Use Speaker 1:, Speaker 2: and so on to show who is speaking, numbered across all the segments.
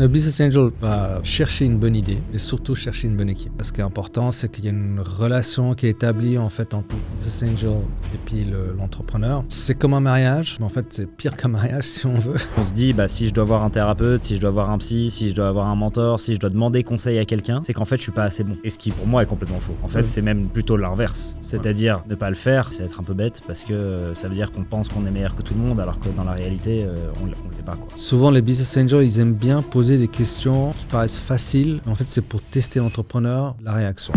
Speaker 1: Le business angel va chercher une bonne idée et surtout chercher une bonne équipe. Ce qui est important, c'est qu'il y a une relation qui est établie en fait entre le business angel et puis l'entrepreneur. C'est comme un mariage, mais en fait c'est pire qu'un mariage si on veut.
Speaker 2: On se dit, si je dois voir un thérapeute, si je dois voir un psy, si je dois avoir un mentor, si je dois demander conseil à quelqu'un, c'est qu'en fait je suis pas assez bon. Et ce qui pour moi est complètement faux. En fait c'est même plutôt l'inverse. C'est-à-dire ne pas le faire, c'est être un peu bête parce que ça veut dire qu'on pense qu'on est meilleur que tout le monde alors que dans la réalité on l'est pas quoi.
Speaker 1: Souvent les business angels ils aiment bien poser des questions qui paraissent faciles. En fait c'est pour tester l'entrepreneur, la réaction.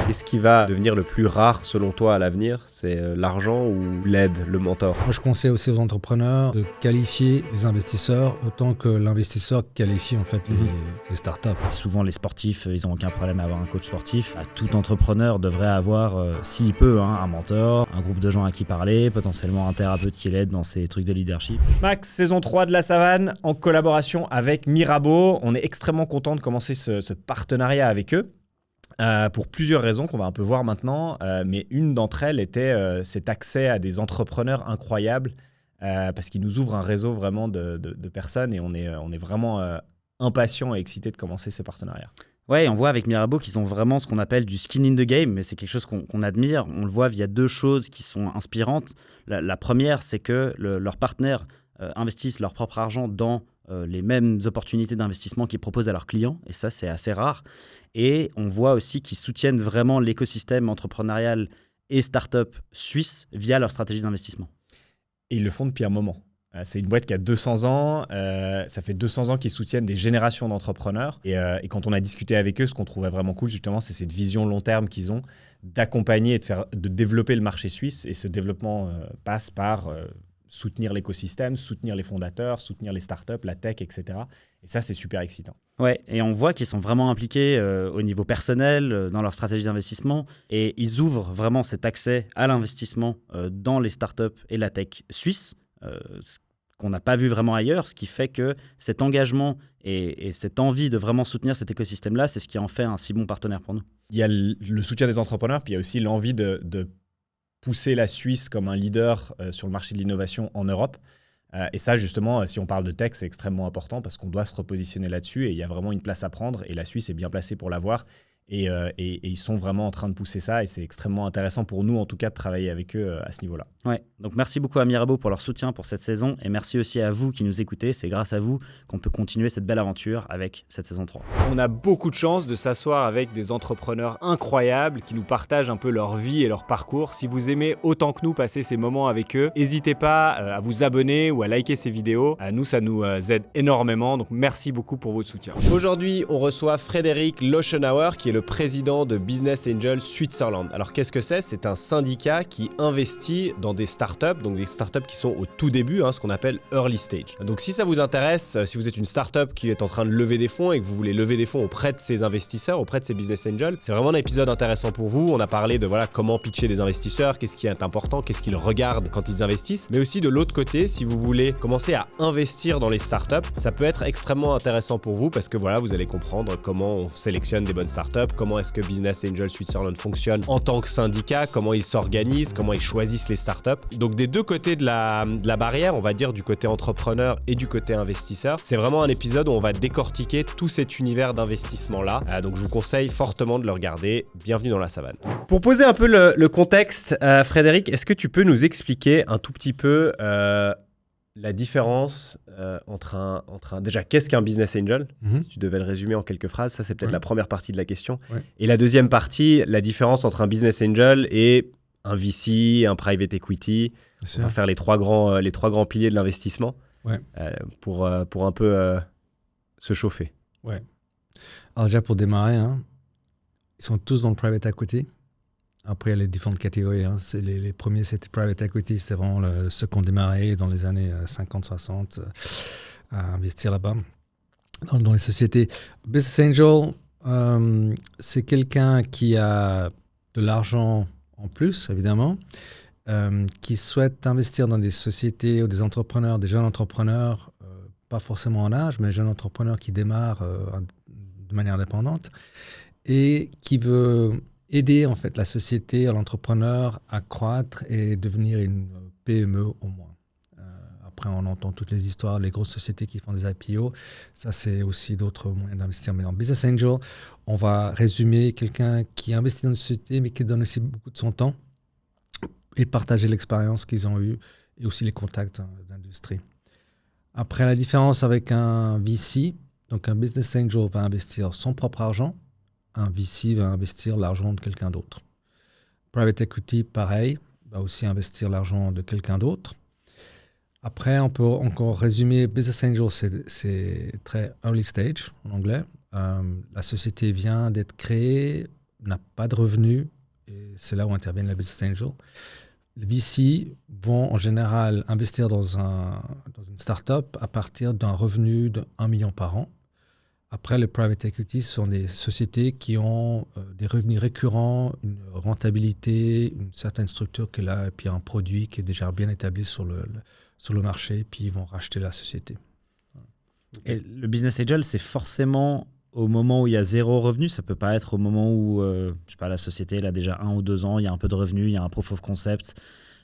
Speaker 3: Qu'est-ce qui va devenir le plus rare selon toi à l'avenir? C'est l'argent ou l'aide, le mentor?
Speaker 1: Moi, je conseille aussi aux entrepreneurs de qualifier les investisseurs autant que l'investisseur qualifie en fait les startups.
Speaker 2: Souvent les sportifs, ils n'ont aucun problème à avoir un coach sportif. Tout entrepreneur devrait avoir, s'il peut, un mentor, un groupe de gens à qui parler, potentiellement un thérapeute qui l'aide dans ses trucs de leadership.
Speaker 3: Max, saison 3 de La Savane, en collaboration avec Mirabeau. On est extrêmement content de commencer ce partenariat avec eux. Pour plusieurs raisons qu'on va un peu voir maintenant, mais une d'entre elles était cet accès à des entrepreneurs incroyables parce qu'ils nous ouvrent un réseau vraiment de personnes et on est vraiment impatients et excités de commencer ce partenariat.
Speaker 2: Ouais, on voit avec Mirabeau qu'ils ont vraiment ce qu'on appelle du skin in the game, mais c'est quelque chose qu'on admire. On le voit via deux choses qui sont inspirantes. La première, c'est que leurs partenaires investissent leur propre argent dans les mêmes opportunités d'investissement qu'ils proposent à leurs clients, et ça, c'est assez rare. Et on voit aussi qu'ils soutiennent vraiment l'écosystème entrepreneurial et start-up suisse via leur stratégie d'investissement.
Speaker 3: Et ils le font depuis un moment. C'est une boîte qui a 200 ans. Ça fait 200 ans qu'ils soutiennent des générations d'entrepreneurs. Et quand on a discuté avec eux, ce qu'on trouvait vraiment cool, justement, c'est cette vision long terme qu'ils ont d'accompagner et de développer le marché suisse. Et ce développement passe par soutenir l'écosystème, soutenir les fondateurs, soutenir les startups, la tech, etc. Et ça, c'est super excitant.
Speaker 2: Ouais, et on voit qu'ils sont vraiment impliqués au niveau personnel, dans leur stratégie d'investissement, et ils ouvrent vraiment cet accès à l'investissement dans les startups et la tech suisse, ce qu'on n'a pas vu vraiment ailleurs, ce qui fait que cet engagement et cette envie de vraiment soutenir cet écosystème-là, c'est ce qui en fait un si bon partenaire pour nous.
Speaker 3: Il y a le soutien des entrepreneurs, puis il y a aussi l'envie de pousser la Suisse comme un leader sur le marché de l'innovation en Europe. Et ça, justement, si on parle de tech, c'est extrêmement important parce qu'on doit se repositionner là-dessus et il y a vraiment une place à prendre et la Suisse est bien placée pour l'avoir. Et ils sont vraiment en train de pousser ça et c'est extrêmement intéressant pour nous, en tout cas, de travailler avec eux à ce niveau-là.
Speaker 2: Ouais, donc merci beaucoup à Mirabeau pour leur soutien pour cette saison et merci aussi à vous qui nous écoutez. C'est grâce à vous qu'on peut continuer cette belle aventure avec cette saison 3.
Speaker 4: On a beaucoup de chance de s'asseoir avec des entrepreneurs incroyables qui nous partagent un peu leur vie et leur parcours. Si vous aimez autant que nous passer ces moments avec eux, n'hésitez pas à vous abonner ou à liker ces vidéos. Nous, ça nous aide énormément, donc merci beaucoup pour votre soutien.
Speaker 3: Aujourd'hui, on reçoit Frédéric Loschenauer, qui est le président de Business Angel Switzerland. Alors qu'est-ce que c'est? C'est un syndicat qui investit dans des startups, donc des startups qui sont au tout début, ce qu'on appelle early stage. Donc si ça vous intéresse, si vous êtes une startup qui est en train de lever des fonds et que vous voulez lever des fonds auprès de ces investisseurs, auprès de ces business angels, c'est vraiment un épisode intéressant pour vous. On a parlé de comment pitcher des investisseurs, qu'est-ce qui est important, qu'est-ce qu'ils regardent quand ils investissent, mais aussi de l'autre côté, si vous voulez commencer à investir dans les startups, ça peut être extrêmement intéressant pour vous parce que vous allez comprendre comment on sélectionne des bonnes startups, comment est-ce que Business Angel Switzerland fonctionne en tant que syndicat, comment ils s'organisent, comment ils choisissent les startups. Donc des deux côtés de la barrière, on va dire du côté entrepreneur et du côté investisseur, c'est vraiment un épisode où on va décortiquer tout cet univers d'investissement-là. Donc je vous conseille fortement de le regarder. Bienvenue dans La Savane. Pour poser un peu le contexte, Frédéric, est-ce que tu peux nous expliquer un tout petit peu la différence entre déjà, qu'est-ce qu'un business angel? Si tu devais le résumer en quelques phrases, ça c'est peut-être la première partie de la question. Et la deuxième partie, la différence entre un business angel et un VC, un private equity. On va faire les trois grands piliers de l'investissement pour un peu se chauffer.
Speaker 1: Ouais. Alors déjà pour démarrer, ils sont tous dans le private equity. Après, il y a les différentes catégories. Les premiers, c'était private equity. C'était vraiment ceux qui ont démarré dans les années 50-60 à investir là-bas, dans les sociétés. Business Angel, c'est quelqu'un qui a de l'argent en plus, évidemment, qui souhaite investir dans des sociétés ou des entrepreneurs, des jeunes entrepreneurs, pas forcément en âge, mais jeunes entrepreneurs qui démarrent de manière indépendante et qui veut aider en fait la société, l'entrepreneur à croître et devenir une PME au moins. après, on entend toutes les histoires, les grosses sociétés qui font des IPO. Ça, c'est aussi d'autres moyens d'investir. Mais en Business Angel, on va résumer quelqu'un qui investit dans une société, mais qui donne aussi beaucoup de son temps et partager l'expérience qu'ils ont eue et aussi les contacts d'industrie. Après, la différence avec un VC, donc un Business Angel va investir son propre argent, un VC va investir l'argent de quelqu'un d'autre. Private Equity, pareil, va aussi investir l'argent de quelqu'un d'autre. Après, on peut encore résumer, Business Angel, c'est très early stage en anglais. La société vient d'être créée, n'a pas de revenus, et c'est là où interviennent les Business Angels. Les VC vont en général investir dans une start-up à partir d'un revenu de 1 million par an. Après, les private equity sont des sociétés qui ont des revenus récurrents, une rentabilité, une certaine structure qu'elle a, et puis un produit qui est déjà bien établi sur le marché, puis ils vont racheter la société.
Speaker 2: Et le business angel, c'est forcément au moment où il y a 0 revenu. Ça peut pas être au moment où je sais pas, la société elle a déjà 1 ou 2 ans, il y a un peu de revenus, il y a un proof of concept,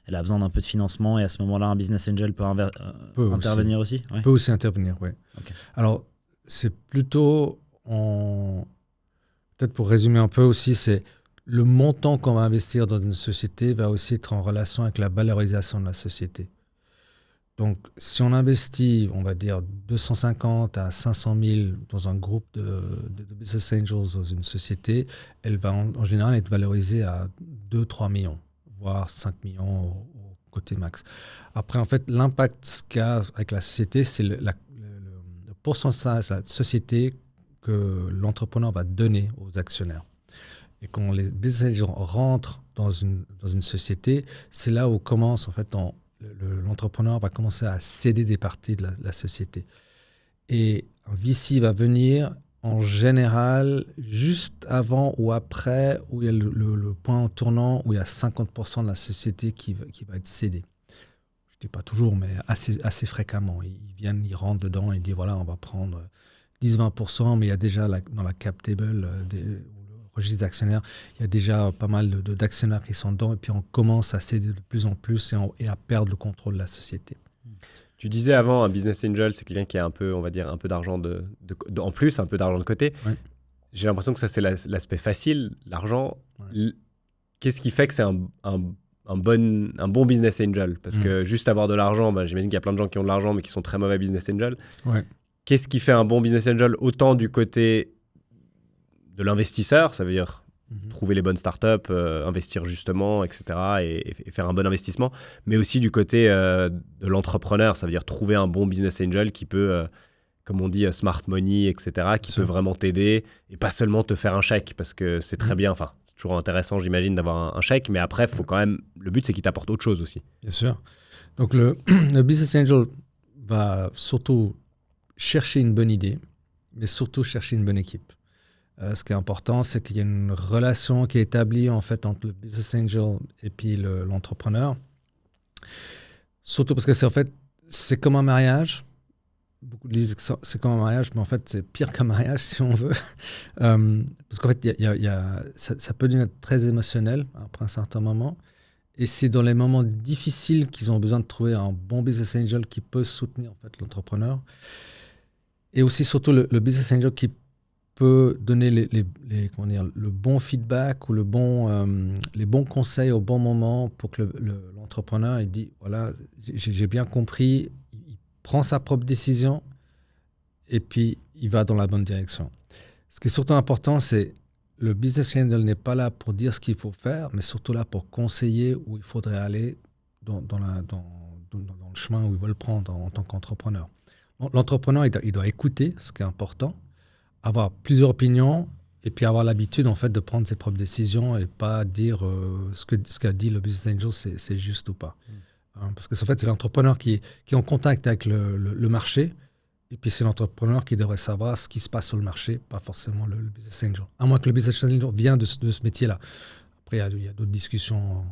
Speaker 2: elle a besoin d'un peu de financement, et à ce moment-là, un business angel peut intervenir aussi. Ouais.
Speaker 1: Peut aussi intervenir, oui.
Speaker 2: Okay.
Speaker 1: Alors, c'est plutôt, peut-être pour résumer un peu aussi, c'est le montant qu'on va investir dans une société va aussi être en relation avec la valorisation de la société. Donc, si on investit, on va dire 250 à 500 000 dans un groupe de business angels dans une société, elle va en général être valorisée à 2-3 millions, voire 5 millions au côté max. Après, en fait, l'impact qu'il y a avec la société, c'est le pourcentage de la société que l'entrepreneur va donner aux actionnaires. Et quand les business angels rentrent dans une société, c'est là où commence, en fait, l'entrepreneur va commencer à céder des parties de la société. Et un VC va venir en général juste avant ou après où il y a le point tournant où il y a 50% de la société qui va être cédée. Je ne dis pas toujours, mais assez fréquemment. Ils rentrent dedans et disent voilà, on va prendre 10-20%, mais il y a déjà dans la cap table le registre d'actionnaires, il y a déjà pas mal d'actionnaires qui sont dedans, et puis on commence à céder de plus en plus et à perdre le contrôle de la société.
Speaker 3: Tu disais avant, un business angel, c'est quelqu'un qui a un peu, on va dire, un peu d'argent en plus, un peu d'argent de côté.
Speaker 1: Ouais.
Speaker 3: J'ai l'impression que ça, c'est l'aspect facile, l'argent. Ouais. Qu'est-ce qui fait que c'est un bon business angel? Parce que juste avoir de l'argent, j'imagine qu'il y a plein de gens qui ont de l'argent, mais qui sont très mauvais business angel. Ouais. Qu'est-ce qui fait un bon business angel, autant du côté de l'investisseur, ça veut dire trouver les bonnes startups, investir justement, etc., et faire un bon investissement, mais aussi du côté de l'entrepreneur, ça veut dire trouver un bon business angel qui peut, comme on dit, smart money, etc., qui peut vraiment t'aider et pas seulement te faire un chèque, parce que c'est très bien, enfin, c'est toujours intéressant, j'imagine, d'avoir un chèque, mais après, faut quand même, le but, c'est qu'il t'apporte autre chose aussi.
Speaker 1: Bien sûr. Donc, le business angel va surtout chercher une bonne idée, mais surtout chercher une bonne équipe. Ce qui est important, c'est qu'il y a une relation qui est établie en fait entre le business angel et puis l'entrepreneur. Surtout parce que c'est comme un mariage. Beaucoup disent que c'est comme un mariage, mais en fait, c'est pire qu'un mariage si on veut. Parce qu'en fait, ça peut devenir très émotionnel après un certain moment. Et c'est dans les moments difficiles qu'ils ont besoin de trouver un bon business angel qui peut soutenir en fait, l'entrepreneur. Et aussi, surtout, le business angel qui peut donner le bon feedback ou les bons conseils au bon moment pour que l'entrepreneur il dit voilà, j'ai bien compris, il prend sa propre décision et puis il va dans la bonne direction. Ce qui est surtout important, c'est le business angel n'est pas là pour dire ce qu'il faut faire, mais surtout là pour conseiller où il faudrait aller dans le chemin où il veut le prendre en tant qu'entrepreneur. L'entrepreneur, il doit écouter, ce qui est important, avoir plusieurs opinions et puis avoir l'habitude en fait de prendre ses propres décisions et pas dire ce qu'a dit le business angel c'est juste ou pas. Parce que en fait c'est l'entrepreneur qui est en contact avec le marché et puis c'est l'entrepreneur qui devrait savoir ce qui se passe sur le marché, pas forcément le business angel. À moins que le business angel vienne de ce métier-là. Après il y a d'autres discussions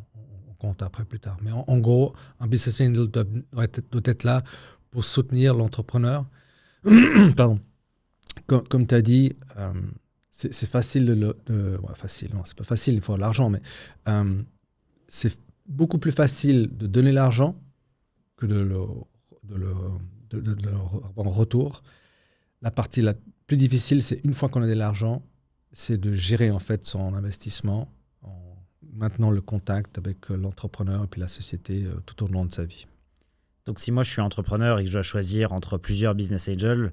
Speaker 1: on compte après plus tard. Mais en gros un business angel doit être là pour soutenir l'entrepreneur. Pardon. Comme tu as dit, c'est facile facile, non, c'est pas facile, il faut l'argent, mais c'est beaucoup plus facile de donner l'argent que de de leur retour. La partie la plus difficile, c'est une fois qu'on a de l'argent, c'est de gérer en fait son investissement en maintenant le contact avec l'entrepreneur et puis la société tout au long de sa vie.
Speaker 2: Donc si moi je suis entrepreneur et que je dois choisir entre plusieurs business angels,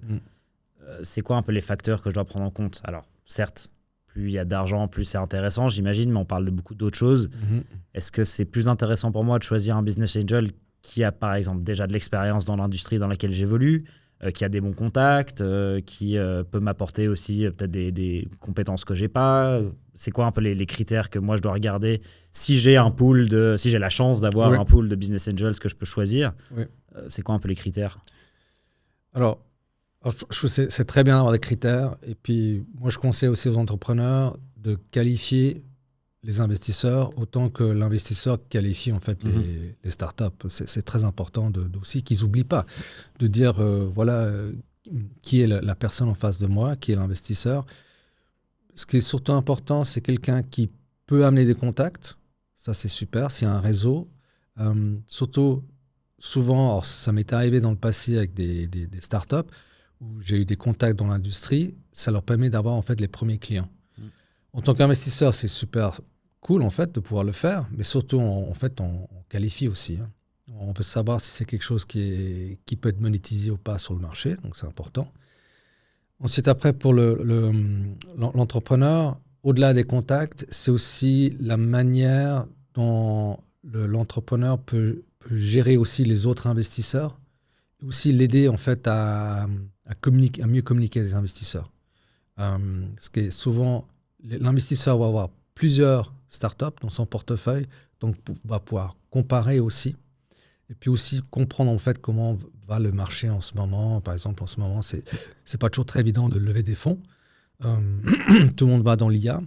Speaker 2: c'est quoi un peu les facteurs que je dois prendre en compte? Alors certes, plus il y a d'argent, plus c'est intéressant, j'imagine, mais on parle de beaucoup d'autres choses. Est-ce que c'est plus intéressant pour moi de choisir un business angel qui a par exemple déjà de l'expérience dans l'industrie dans laquelle j'évolue, qui a des bons contacts, qui peut m'apporter aussi peut-être des compétences que j'ai pas? C'est quoi un peu les critères que moi je dois regarder si j'ai si j'ai la chance d'avoir un pool de business angels que je peux choisir? C'est quoi un peu les critères?
Speaker 1: Alors, je trouve que c'est très bien d'avoir des critères. Et puis, moi, je conseille aussi aux entrepreneurs de qualifier les investisseurs autant que l'investisseur qualifie en fait les startups. C'est très important aussi qu'ils n'oublient pas de dire qui est la personne en face de moi, qui est l'investisseur. Ce qui est surtout important, c'est quelqu'un qui peut amener des contacts. Ça, c'est super. S'il y a un réseau. Surtout, souvent, alors, ça m'est arrivé dans le passé avec des startups où j'ai eu des contacts dans l'industrie. Ça leur permet d'avoir en fait les premiers clients. En tant qu'investisseur, c'est super cool en fait de pouvoir le faire, mais surtout on qualifie aussi. On veut savoir si c'est quelque chose qui peut être monétisé ou pas sur le marché, donc c'est important. Ensuite, après, pour l'entrepreneur, au-delà des contacts, c'est aussi la manière dont l'entrepreneur peut gérer aussi les autres investisseurs, et aussi l'aider en fait à mieux communiquer avec les investisseurs. Parce que souvent, l'investisseur va avoir plusieurs startups dans son portefeuille, donc va pouvoir comparer aussi, et puis aussi comprendre en fait comment va le marché en ce moment. Par exemple, en ce moment, c'est pas toujours très évident de lever des fonds. Tout le monde va dans l'IA,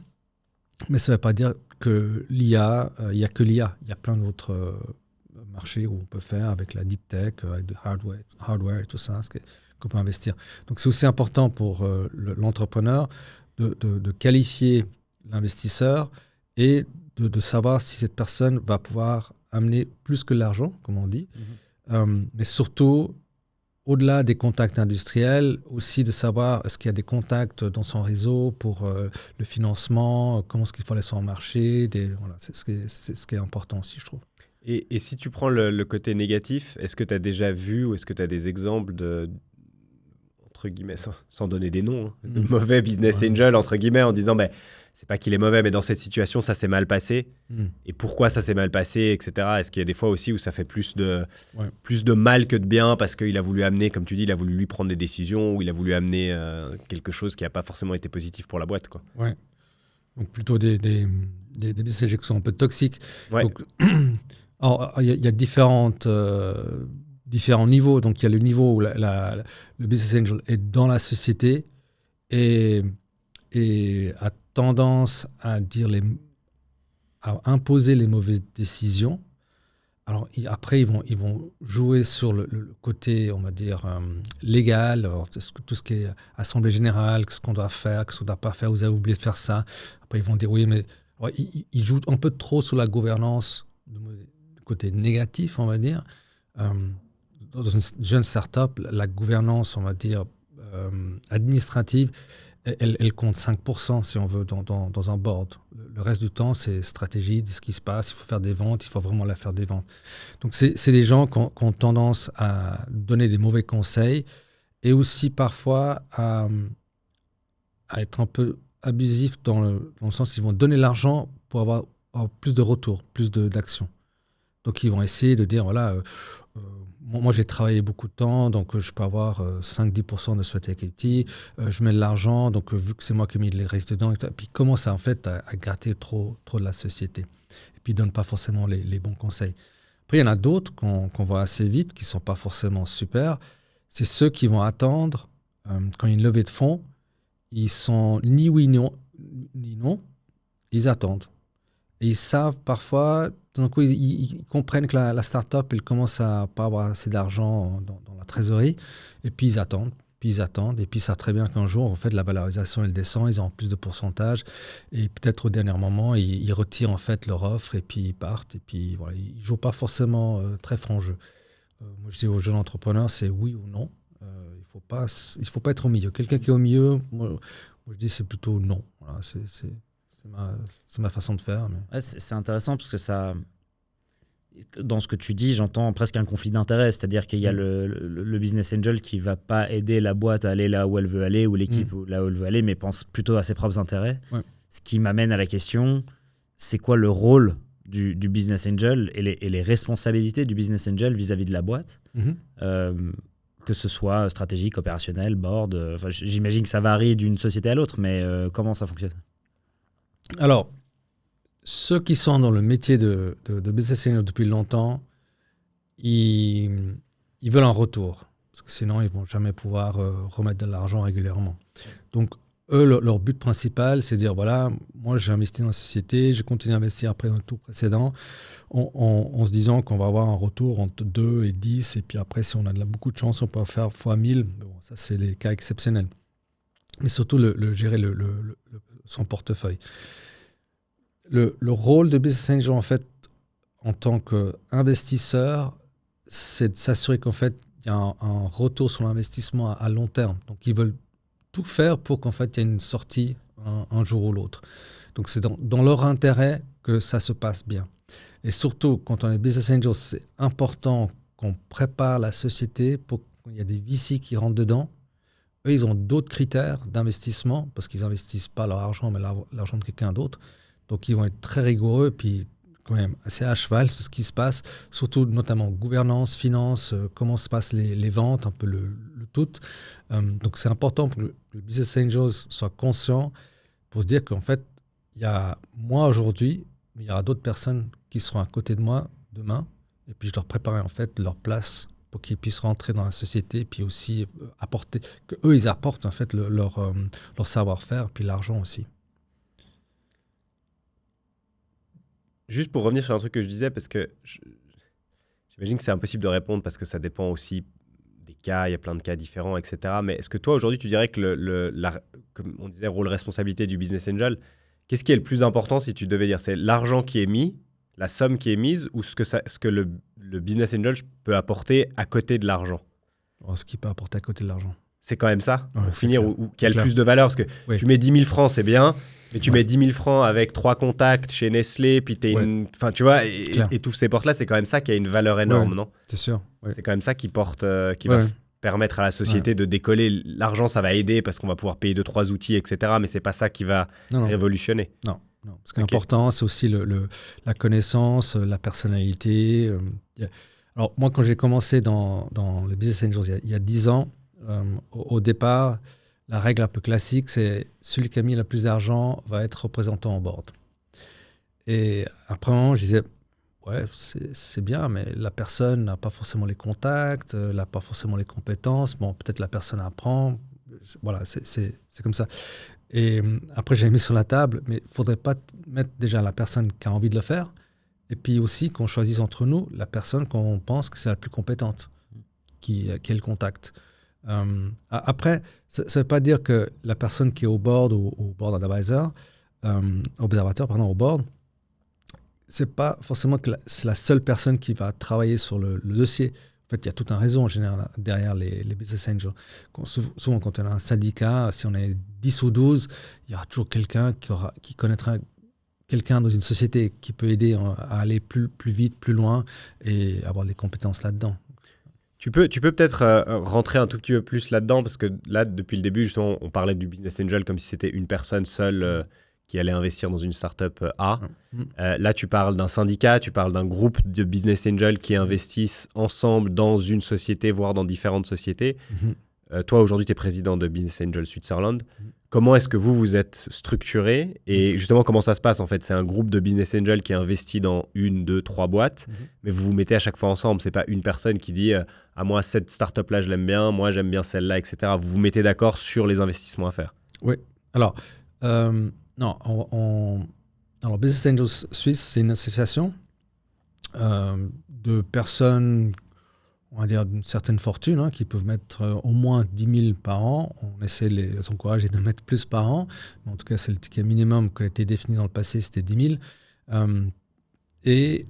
Speaker 1: mais ça ne veut pas dire que l'IA, il n'y a que l'IA. Il y a plein d'autres marchés où on peut faire avec la deep tech, avec le hardware et tout ça, qu'on peut investir. Donc c'est aussi important pour l'entrepreneur de qualifier l'investisseur et de savoir si cette personne va pouvoir amener plus que l'argent, comme on dit, mais surtout, au-delà des contacts industriels, aussi de savoir est-ce qu'il y a des contacts dans son réseau pour le financement, comment est-ce qu'il faut aller sur le marché, c'est ce qui est important aussi, je trouve.
Speaker 3: Et si tu prends le côté négatif, est-ce que tu as déjà vu ou est-ce que tu as des exemples entre guillemets, sans donner des noms, de mauvais business angel, entre guillemets, en disant c'est pas qu'il est mauvais, mais dans cette situation, ça s'est mal passé. Et pourquoi ça s'est mal passé, etc. Est-ce qu'il y a des fois aussi où ça fait plus de mal que de bien parce qu'il a voulu amener, comme tu dis, il a voulu lui prendre des décisions ou il a voulu amener quelque chose qui n'a pas forcément été positif pour la boîte, quoi.
Speaker 1: Ouais. Donc plutôt des business angels qui sont un peu toxiques.
Speaker 3: Ouais.
Speaker 1: Donc, il y a différents niveaux. Donc il y a le niveau où le business angel est dans la société et a tendance à imposer les mauvaises décisions. Alors après, ils vont jouer sur le côté, on va dire, légal, alors, tout ce qui est assemblée générale, ce qu'on doit faire, ce qu'on ne doit pas faire, vous avez oublié de faire ça. Après, ils vont dire oui, mais ils jouent un peu trop sur la gouvernance, du côté négatif, on va dire. Dans une jeune start-up, la gouvernance, on va dire, administrative, elle compte 5% si on veut dans un board. Le reste du temps, c'est stratégie, de ce qui se passe, il faut faire des ventes, il faut vraiment faire des ventes. Donc c'est des gens qui ont tendance à donner des mauvais conseils et aussi parfois à être un peu abusifs dans le sens qu'ils vont donner l'argent pour avoir plus de retours, plus d'action. Donc ils vont essayer de dire, voilà, moi j'ai travaillé beaucoup de temps, donc je peux avoir 5-10% de sweat equity, je mets de l'argent, donc vu que c'est moi qui ai mis les risques dedans, et puis ils commencent en fait à gratter trop de la société. Et puis ils ne donnent pas forcément les bons conseils. Après, il y en a d'autres qu'on voit assez vite, qui ne sont pas forcément super. C'est ceux qui vont attendre, quand il y a une levée de fonds, ils sont ni oui ni non, ils attendent. Et ils savent parfois, tout d'un coup, ils comprennent que la start-up, elle commence à pas avoir assez d'argent dans la trésorerie. Et puis ils attendent, et puis ils savent très bien qu'un jour, en fait, la valorisation, elle descend, ils ont plus de pourcentage. Et peut-être au dernier moment, ils retirent en fait leur offre et puis ils partent. Et puis voilà, ils ne jouent pas forcément très franc jeu. moi, je dis aux jeunes entrepreneurs, c'est oui ou non. Il faut pas être au milieu. Quelqu'un qui est au milieu, moi je dis c'est plutôt non. Voilà, c'est ma façon de faire. Mais...
Speaker 2: Ouais, c'est intéressant parce que ça, dans ce que tu dis, j'entends presque un conflit d'intérêts. C'est-à-dire qu'il y a le business angel qui ne va pas aider la boîte à aller là où elle veut aller ou l'équipe là où elle veut aller, mais pense plutôt à ses propres intérêts. Ouais. Ce qui m'amène à la question, c'est quoi le rôle du business angel et les responsabilités du business angel vis-à-vis de la boîte, que ce soit stratégique, opérationnel, board. J'imagine que ça varie d'une société à l'autre, mais comment ça fonctionne?
Speaker 1: Alors, ceux qui sont dans le métier de business angel depuis longtemps, ils veulent un retour, parce que sinon, ils ne vont jamais pouvoir remettre de l'argent régulièrement. Donc, eux, leur but principal, c'est de dire, voilà, moi, j'ai investi dans la société, je continue à investir après dans le tour précédent, en se disant qu'on va avoir un retour entre 2 et 10, et puis après, si on a beaucoup de chance, on peut faire fois 1000. Bon, ça, c'est les cas exceptionnels. Mais surtout, gérer son portefeuille. Le rôle de business angel, en fait, en tant qu'investisseur, c'est de s'assurer qu'en fait, il y a un retour sur l'investissement à long terme. Donc, ils veulent tout faire pour qu'en fait, il y ait une sortie un jour ou l'autre. Donc, c'est dans leur intérêt que ça se passe bien. Et surtout, quand on est business angel, c'est important qu'on prépare la société pour qu'il y ait des VC qui rentrent dedans. Eux, ils ont d'autres critères d'investissement parce qu'ils n'investissent pas leur argent, mais l'argent de quelqu'un d'autre. Donc, ils vont être très rigoureux, puis quand même assez à cheval sur ce qui se passe, surtout notamment gouvernance, finance, comment se passent les ventes, un peu le tout. Donc, c'est important que le business angel soit conscient pour se dire qu'en fait, il y a moi aujourd'hui, mais il y aura d'autres personnes qui seront à côté de moi demain, et puis je dois préparer en fait leur place pour qu'ils puissent rentrer dans la société, puis aussi apporter, qu'eux, ils apportent en fait leur savoir-faire, puis l'argent aussi.
Speaker 3: Juste pour revenir sur un truc que je disais, parce que j'imagine que c'est impossible de répondre parce que ça dépend aussi des cas, il y a plein de cas différents, etc. Mais est-ce que toi, aujourd'hui, tu dirais que comme on disait, rôle responsabilité du business angel, qu'est-ce qui est le plus important si tu devais dire? C'est l'argent qui est mis, la somme qui est mise, ou ce que le business angel peut apporter à côté de l'argent?
Speaker 1: Ce qu'il peut apporter à côté de l'argent.
Speaker 3: C'est quand même ça,
Speaker 1: ouais,
Speaker 3: pour finir, ou qui a
Speaker 1: clair.
Speaker 3: Le plus de valeur. Parce que tu mets 10 000 francs, c'est bien, mais tu mets 10 000 francs avec 3 contacts chez Nestlé, puis tu et toutes ces portes-là, c'est quand même ça qui a une valeur énorme, non?
Speaker 1: C'est sûr.
Speaker 3: C'est quand même ça qui porte, qui va permettre à la société de décoller. L'argent, ça va aider parce qu'on va pouvoir payer 2-3 outils, etc. Mais c'est pas ça qui va révolutionner.
Speaker 1: Non. Ce qui est important, c'est aussi la connaissance, la personnalité. Alors, moi, quand j'ai commencé dans les business angels il y a 10 ans, au départ, la règle un peu classique, c'est celui qui a mis le plus d'argent va être représentant en board. Et après, je disais, ouais, c'est bien, mais la personne n'a pas forcément les contacts, n'a pas forcément les compétences. Bon, peut-être la personne apprend. Voilà, c'est comme ça. Et après, j'ai mis sur la table, mais il ne faudrait pas mettre déjà la personne qui a envie de le faire. Et puis aussi, qu'on choisisse entre nous la personne qu'on pense que c'est la plus compétente, qui a le contact. Après, ça ne veut pas dire que la personne qui est au board ou au board observateur, au board, c'est pas forcément que c'est la seule personne qui va travailler sur le dossier. En fait, il y a toute un réseau en général derrière les business angels. Souvent, quand on a un syndicat, si on est 10 ou 12, il y aura toujours quelqu'un qui connaîtra quelqu'un dans une société qui peut aider à aller plus vite, plus loin et avoir des compétences là-dedans.
Speaker 3: Tu peux peut-être rentrer un tout petit peu plus là-dedans, parce que là, depuis le début, justement, on parlait du business angel comme si c'était une personne seule qui allait investir dans une startup A. Là, tu parles d'un syndicat, tu parles d'un groupe de business angels qui investissent ensemble dans une société, voire dans différentes sociétés. Toi, aujourd'hui, tu es président de Business Angel Switzerland. Comment est-ce que vous êtes structuré? Et justement, comment ça se passe en fait? C'est un groupe de business angels qui investit dans 1, 2, 3 boîtes, mais vous vous mettez à chaque fois ensemble. C'est pas une personne qui dit « Ah, moi, cette startup-là, je l'aime bien, moi, j'aime bien celle-là, etc. » Vous vous mettez d'accord sur les investissements à faire.
Speaker 1: Oui. Alors, alors Business Angels Suisse, c'est une association de personnes, on va dire, d'une certaine fortune, qui peuvent mettre au moins 10 000 par an. On essaie de les encourager de mettre plus par an. Mais en tout cas, c'est le ticket minimum qui a été défini dans le passé, c'était 10 000. Et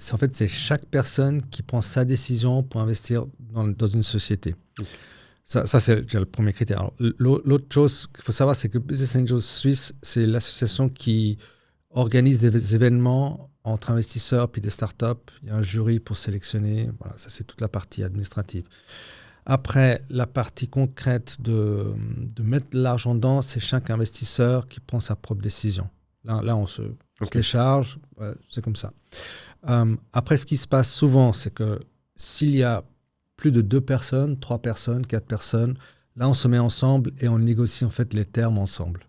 Speaker 1: c'est chaque personne qui prend sa décision pour investir dans une société. Okay. Ça c'est le premier critère. Alors, l'autre chose qu'il faut savoir, c'est que Business Angels Suisse, c'est l'association qui organise des événements entre investisseurs puis des startups. Il y a un jury pour sélectionner. Voilà, ça, c'est toute la partie administrative. Après, la partie concrète de mettre l'argent dedans, c'est chaque investisseur qui prend sa propre décision. Là on se décharge, c'est comme ça. Après, ce qui se passe souvent, c'est que s'il y a plus de 2 personnes, 3 personnes, 4 personnes, là, on se met ensemble et on négocie en fait les termes ensemble.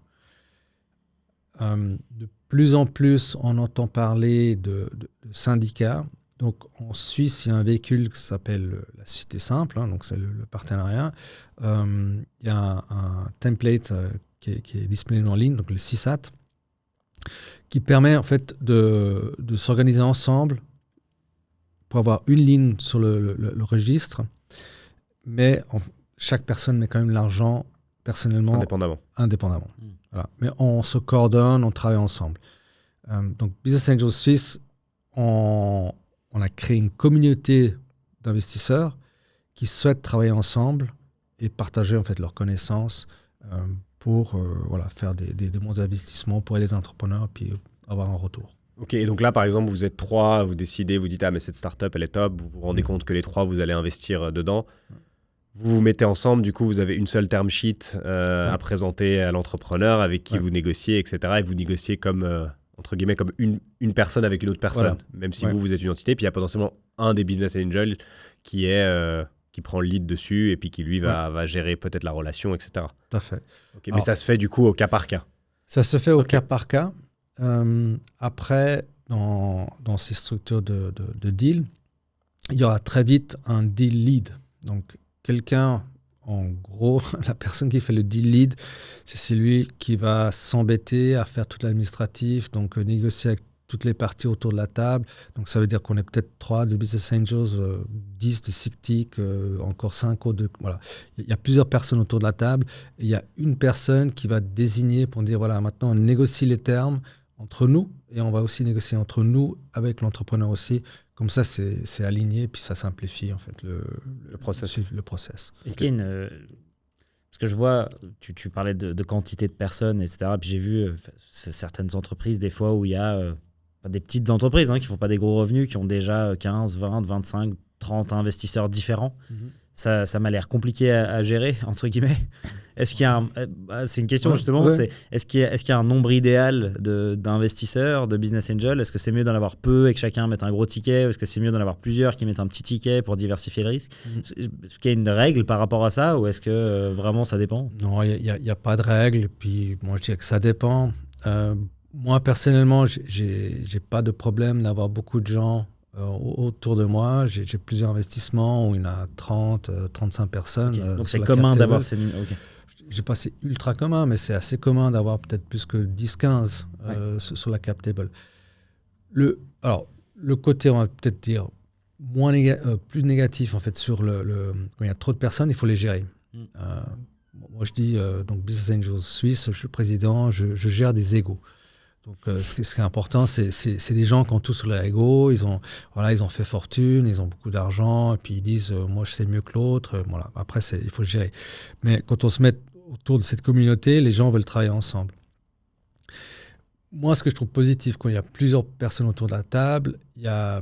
Speaker 1: De plus en plus, on entend parler de syndicats. Donc, en Suisse, il y a un véhicule qui s'appelle la Société Simple, donc c'est le partenariat. Il y a un template qui est disponible en ligne, donc le CISAT, qui permet en fait de s'organiser ensemble pour avoir une ligne sur le registre, mais chaque personne met quand même l'argent personnellement, indépendamment. Voilà. Mais on se coordonne, on travaille ensemble. Donc Business Angels Suisse, on a créé une communauté d'investisseurs qui souhaitent travailler ensemble et partager en fait leurs connaissances pour faire des bons investissements pour les entrepreneurs puis avoir un retour.
Speaker 3: Ok, et donc là, par exemple, vous êtes 3, vous décidez, vous dites « Ah, mais cette startup, elle est top », vous vous rendez compte que les 3, vous allez investir dedans. Vous vous mettez ensemble, du coup, vous avez une seule term sheet à présenter à l'entrepreneur avec qui vous négociez, etc. Et vous négociez comme, entre guillemets, comme une personne avec une autre personne, même si vous êtes une entité. Puis il y a potentiellement un des business angels qui prend le lead dessus et puis qui, lui, va gérer peut-être la relation, etc.
Speaker 1: Tout à fait.
Speaker 3: Okay, mais ça se fait, du coup, au cas par cas.
Speaker 1: Ça se fait au cas par cas. Après, dans ces structures de deal, il y aura très vite un deal lead. Donc, quelqu'un, en gros, la personne qui fait le deal lead, c'est celui qui va s'embêter à faire toute l'administratif, donc négocier avec toutes les parties autour de la table. Donc, ça veut dire qu'on est peut-être 3 de Business Angels, 10 de SICTIC, encore 5 autres. Voilà. Il y a plusieurs personnes autour de la table. Et il y a une personne qui va désigner pour dire, voilà, maintenant, on négocie les termes entre nous et on va aussi négocier entre nous avec l'entrepreneur aussi. Comme ça, c'est aligné, puis ça simplifie en fait le process.
Speaker 2: Est-ce qu'il y a une... Parce que je vois, tu parlais de quantité de personnes, etc. Puis j'ai vu certaines entreprises, des fois, où il y a des petites entreprises qui ne font pas des gros revenus, qui ont déjà 15, 20, 25, 30 investisseurs différents. Ça m'a l'air compliqué à gérer, entre guillemets. Est-ce qu'il y a c'est une question justement, c'est est-ce qu'il y a un nombre idéal d'investisseurs, de business angels? Est-ce que c'est mieux d'en avoir peu et que chacun mette un gros ticket? Ou est-ce que c'est mieux d'en avoir plusieurs qui mettent un petit ticket pour diversifier le risque? Est-ce qu'il y a une règle par rapport à ça ou est-ce que vraiment ça dépend?
Speaker 1: Non, il n'y a pas de règle. Puis moi, je dirais que ça dépend. Moi, personnellement, j'ai pas de problème d'avoir beaucoup de gens autour de moi. J'ai plusieurs investissements où il y en a 30, 35 personnes.
Speaker 2: Okay. Donc c'est commun d'avoir ces numéros. Okay.
Speaker 1: Je ne sais pas si c'est ultra commun, mais c'est assez commun d'avoir peut-être plus que 10-15 sur la cap table. Alors, le côté, on va peut-être dire, plus négatif en fait, sur quand il y a trop de personnes, il faut les gérer. Moi, je dis, donc Business Angels Suisse, je suis président, je gère des égos. Donc, ce qui est important, c'est des gens qui ont tout sur leur ego. Ils ont fait fortune, ils ont beaucoup d'argent, et puis ils disent moi, je sais mieux que l'autre. Voilà. Après, il faut gérer. Mais quand on se met autour de cette communauté, les gens veulent travailler ensemble. Moi, ce que je trouve positif, quand il y a plusieurs personnes autour de la table, il y a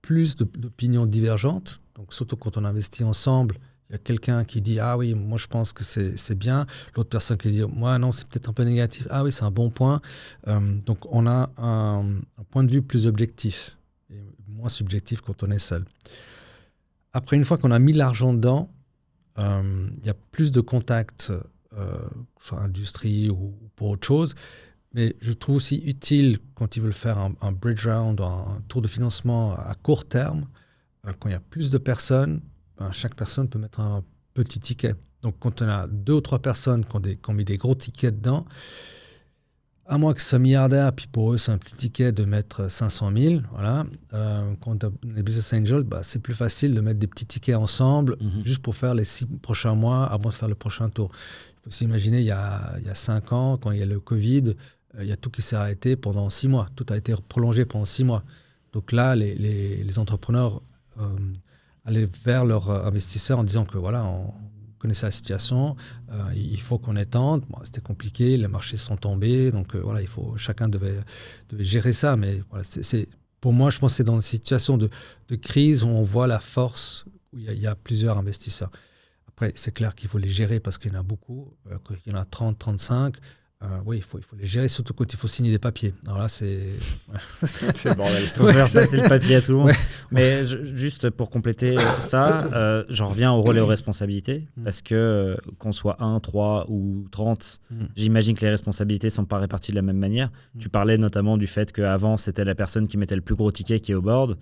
Speaker 1: plus d'opinions divergentes. Donc, surtout quand on investit ensemble, il y a quelqu'un qui dit « Ah oui, moi je pense que c'est bien ». L'autre personne qui dit « Moi non, c'est peut-être un peu négatif. Ah oui, c'est un bon point ». Donc on a un point de vue plus objectif et moins subjectif quand on est seul. Après, une fois qu'on a mis l'argent dedans, il y a plus de contacts, soit industrie ou pour autre chose. Mais je trouve aussi utile quand ils veulent faire un bridge round, un tour de financement à court terme, quand il y a plus de personnes, chaque personne peut mettre un petit ticket. Donc, quand on a 2 ou 3 personnes qui ont mis des gros tickets dedans, à moins que ce soit milliardaire, puis pour eux, c'est un petit ticket de mettre 500 000. Voilà. Quand on est business angel, c'est plus facile de mettre des petits tickets ensemble juste pour faire les 6 prochains mois avant de faire le prochain tour. Il faut s'imaginer, il y a 5 ans, quand il y a le Covid, il y a tout qui s'est arrêté pendant 6 mois. Tout a été prolongé pendant 6 mois. Donc là, les entrepreneurs allaient vers leurs investisseurs en disant que voilà, on connaissait la situation, il faut qu'on étende. Bon, c'était compliqué, les marchés sont tombés, donc voilà, chacun devait gérer ça. Mais voilà, pour moi, je pense que c'est dans une situation de crise où on voit la force, où il y a plusieurs investisseurs. Après, c'est clair qu'il faut les gérer parce qu'il y en a beaucoup, qu'il y en a 30, 35. Oui, il faut les gérer, surtout quand il faut signer des papiers. Alors là, c'est
Speaker 3: C'est le bordel.
Speaker 2: Il faut faire passer le papier à tout le monde.
Speaker 1: Ouais.
Speaker 2: Mais juste pour compléter ça, j'en reviens au rôle et aux responsabilités. Parce que qu'on soit 1, 3 ou 30, j'imagine que les responsabilités ne sont pas réparties de la même manière. Tu parlais notamment du fait qu'avant, c'était la personne qui mettait le plus gros ticket qui est au board.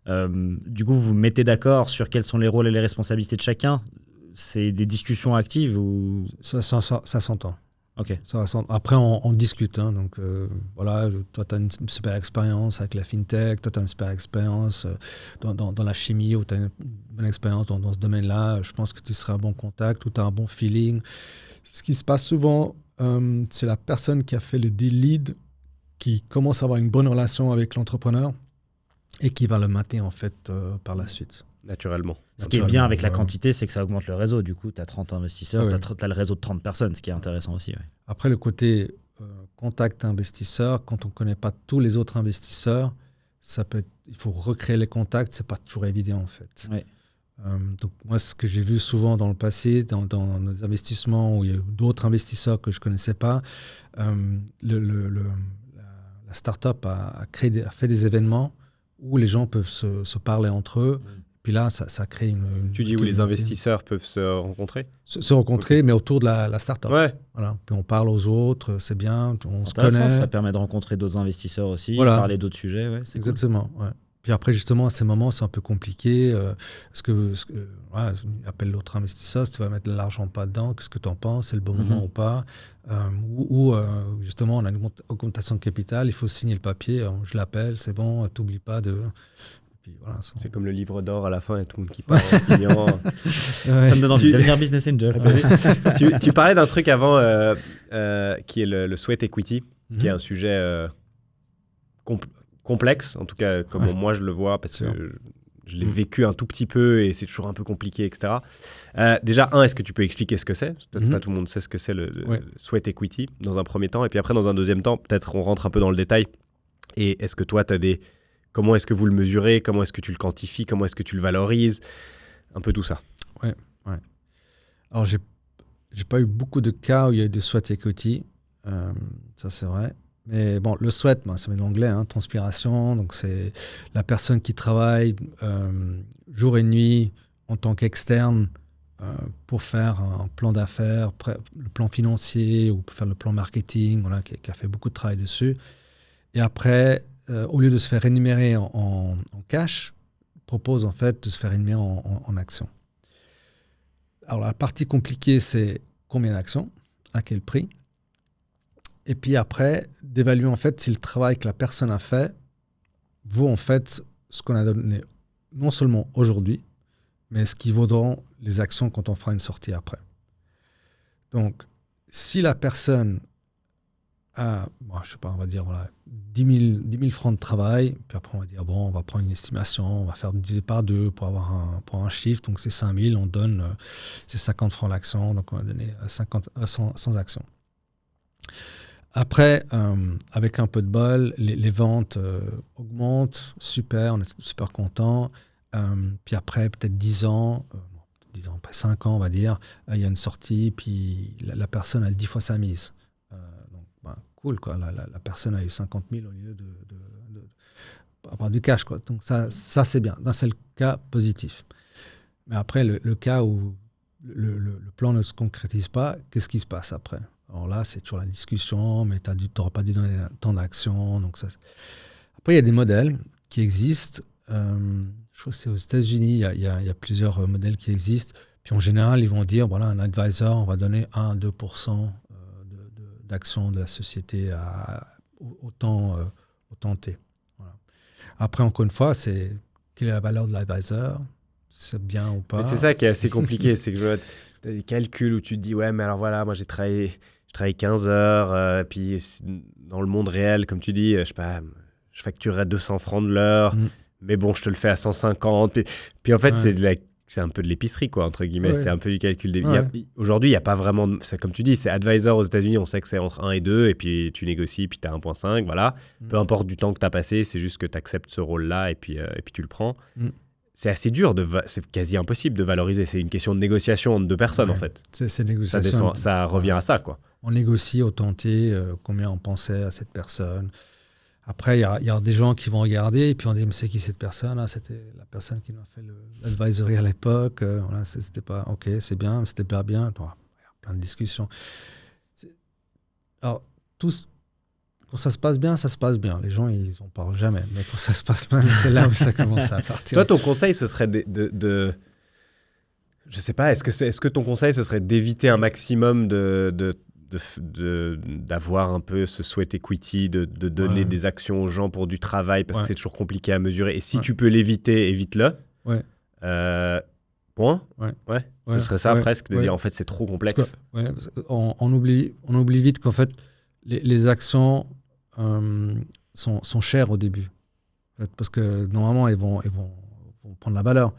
Speaker 2: Du coup, vous vous mettez d'accord sur quels sont les rôles et les responsabilités de chacun. C'est des discussions actives ou...
Speaker 1: Ça s'entend.
Speaker 2: Ok.
Speaker 1: Après, on discute. Hein, donc, voilà, toi, tu as une super expérience avec la fintech, toi, tu as une super expérience dans la chimie, ou tu as une bonne expérience dans ce domaine-là. Je pense que tu seras un bon contact, ou tu as un bon feeling. Ce qui se passe souvent, c'est la personne qui a fait le deal lead qui commence à avoir une bonne relation avec l'entrepreneur et qui va le maintenir, en fait, par la suite.
Speaker 3: Naturellement.
Speaker 2: Ce qui est bien avec la quantité, c'est que ça augmente le réseau. Du coup, tu as 30 investisseurs,
Speaker 1: Ouais.
Speaker 2: tu as le réseau de 30 personnes, ce qui est intéressant aussi. Ouais.
Speaker 1: Après, le côté contact investisseur, quand on ne connaît pas tous les autres investisseurs, il faut recréer les contacts, ce n'est pas toujours évident en fait.
Speaker 2: Ouais.
Speaker 1: Donc moi, ce que j'ai vu souvent dans le passé, dans nos investissements où il y a d'autres investisseurs que je ne connaissais pas, la start-up a fait des événements où les gens peuvent se parler entre eux. Puis là, ça crée une
Speaker 3: Tu dis où les investisseurs peuvent se rencontrer?
Speaker 1: Se rencontrer, mais autour de la start-up.
Speaker 3: Ouais.
Speaker 1: Voilà. Puis on parle aux autres, c'est bien, on se
Speaker 2: Intéressant,
Speaker 1: connaît.
Speaker 2: ça permet de rencontrer d'autres investisseurs aussi,
Speaker 1: Voilà.
Speaker 2: parler d'autres sujets. Ouais, c'est
Speaker 1: Exactement. Ouais. Puis après, justement, à ces moments, c'est un peu compliqué. Ouais, appelle l'autre investisseur, si tu vas mettre de l'argent pas dedans, qu'est-ce que tu en penses? C'est le bon moment ou pas? Justement, on a une augmentation de capital, il faut signer le papier. Je l'appelle, c'est bon, t'oublie pas de... Puis voilà,
Speaker 3: c'est comme le livre d'or à la fin et tout le monde qui part en signant.
Speaker 2: Ça me donne envie de devenir business angel.
Speaker 3: Tu parlais d'un truc avant qui est le sweat equity, qui est un sujet complexe, en tout cas comme moi je le vois, parce que je l'ai vécu un tout petit peu et c'est toujours un peu compliqué, etc. Déjà, est-ce que tu peux expliquer ce que c'est? Peut-être pas tout le monde sait ce que c'est le sweat equity dans un premier temps, et puis après dans un deuxième temps, peut-être on rentre un peu dans le détail. Et est-ce que toi, tu as comment est-ce que vous le mesurez? Comment est-ce que tu le quantifies? Comment est-ce que tu le valorises? Un peu tout ça.
Speaker 1: Ouais. Alors, j'ai pas eu beaucoup de cas où il y a eu des sweat equity. Ça, c'est vrai. Mais bon, le sweat, ça vient de l'anglais, hein, transpiration. Donc, c'est la personne qui travaille jour et nuit en tant qu'externe pour faire un plan d'affaires, le plan financier ou pour faire le plan marketing, voilà, qui a fait beaucoup de travail dessus. Et après... au lieu de se faire rémunérer en cash, propose en fait de se faire rémunérer en actions. Alors la partie compliquée, c'est combien d'actions, à quel prix, et puis après d'évaluer en fait si le travail que la personne a fait vaut en fait ce qu'on a donné non seulement aujourd'hui, mais ce qui vaudront les actions quand on fera une sortie après. Donc si la personne je sais pas, on va dire 10 000 francs de travail, puis après on va dire on va prendre une estimation, on va faire diviser par 2 pour avoir un chiffre, donc c'est 5 000, on donne c'est 50 francs l'action, donc on va donner 100 actions. Après, avec un peu de bol, les ventes augmentent, super, on est super content. Puis après, peut-être 10 ans, après 5 ans, on va dire, il y a une sortie, puis la personne a 10 fois sa mise. Cool, quoi. La personne a eu 50 000 au lieu d'avoir du cash, quoi. Donc ça c'est bien. C'est le cas positif. Mais après, le cas où le plan ne se concrétise pas, qu'est-ce qui se passe après? Alors là, c'est toujours la discussion, mais tu n'auras pas dû donner tant d'actions. Donc ça... Après, il y a des modèles qui existent. Je crois que c'est aux États-Unis, il y a plusieurs modèles qui existent. Puis en général, ils vont dire, voilà, un advisor, on va donner 1-2% d'actions de la société au temps T. Voilà. Après, encore une fois, c'est quelle est la valeur de l'advisor? C'est bien ou pas?
Speaker 3: Mais c'est ça qui est assez compliqué, c'est que tu as des calculs où tu te dis, ouais, mais alors voilà, moi je travaille 15 heures, puis dans le monde réel, comme tu dis, je sais pas, je facturerais 200 francs de l'heure, mais bon, je te le fais à 150. Puis en fait, c'est un peu de l'épicerie, quoi, entre guillemets. C'est un peu du calcul. Aujourd'hui, il n'y a pas vraiment... Comme tu dis, c'est advisor aux États-Unis, on sait que c'est entre 1 et 2, et puis tu négocies, puis tu as 1,5, voilà. Peu importe du temps que tu as passé, c'est juste que tu acceptes ce rôle-là, et puis tu le prends. C'est assez dur, c'est quasi impossible de valoriser. C'est une question de négociation entre deux personnes, en fait.
Speaker 1: C'est négociation.
Speaker 3: Ça revient à ça, quoi.
Speaker 1: On négocie au tenté combien on pensait à cette personne. Après, il y a des gens qui vont regarder et puis on dit, mais c'est qui cette personne? C'était la personne qui m'a fait l'advisory à l'époque. Voilà, c'était pas OK, c'est bien, c'était pas bien. Bon, il y a plein de discussions. Alors, quand ça se passe bien, ça se passe bien. Les gens, ils n'en parlent jamais. Mais quand ça se passe mal, c'est là où ça commence à partir.
Speaker 3: Toi, ton conseil, ce serait je sais pas, est-ce que ton conseil, ce serait d'éviter un maximum d'avoir un peu ce sweat equity, de donner des actions aux gens pour du travail, parce que c'est toujours compliqué à mesurer. Et si tu peux l'éviter, évite-le. Point. Ce serait ça presque, de dire en fait c'est trop complexe.
Speaker 1: On oublie vite qu'en fait les actions sont chères au début. En fait, parce que normalement, ils vont prendre la valeur.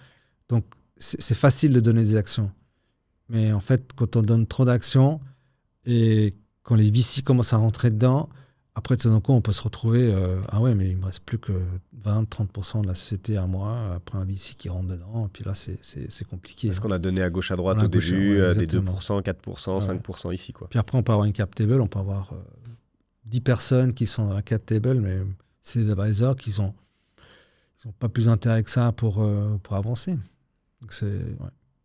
Speaker 1: Donc, c'est facile de donner des actions. Mais en fait, quand on donne trop d'actions et quand les VC commencent à rentrer dedans, après, tout d'un coup, on peut se retrouver ah ouais, mais il ne me reste plus que 20-30% de la société à moi, après un VC qui rentre dedans. Et puis là, c'est compliqué.
Speaker 3: Parce qu'on a donné à gauche, à droite au début, des 2%, 4%, 5% ici, quoi.
Speaker 1: Puis après, on peut avoir une cap table, on peut avoir 10 personnes qui sont dans la cap table, mais c'est des advisors qui n'ont pas plus intérêt que ça pour avancer.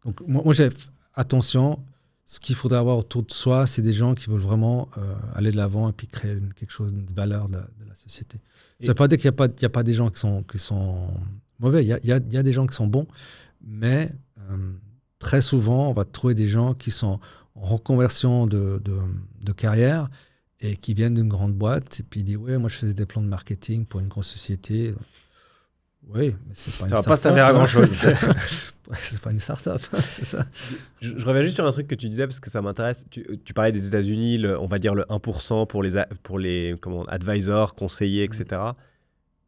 Speaker 1: Donc, moi, j'ai attention. Ce qu'il faudrait avoir autour de soi, c'est des gens qui veulent vraiment aller de l'avant et puis créer quelque chose de valeur de la société. Ça ne veut pas dire qu'il n'y a pas des gens qui sont mauvais. Il y a des gens qui sont bons, mais très souvent, on va trouver des gens qui sont en reconversion de carrière et qui viennent d'une grande boîte et puis ils disent « Ouais, moi je faisais des plans de marketing pour une grosse société. » Oui, mais c'est pas une start-up.
Speaker 3: Ça va pas servir à grand-chose.
Speaker 1: C'est pas une start-up, c'est ça.
Speaker 3: Je reviens juste sur un truc que tu disais parce que ça m'intéresse. Tu parlais des États-Unis, on va dire le 1% pour les advisors, conseillers, etc.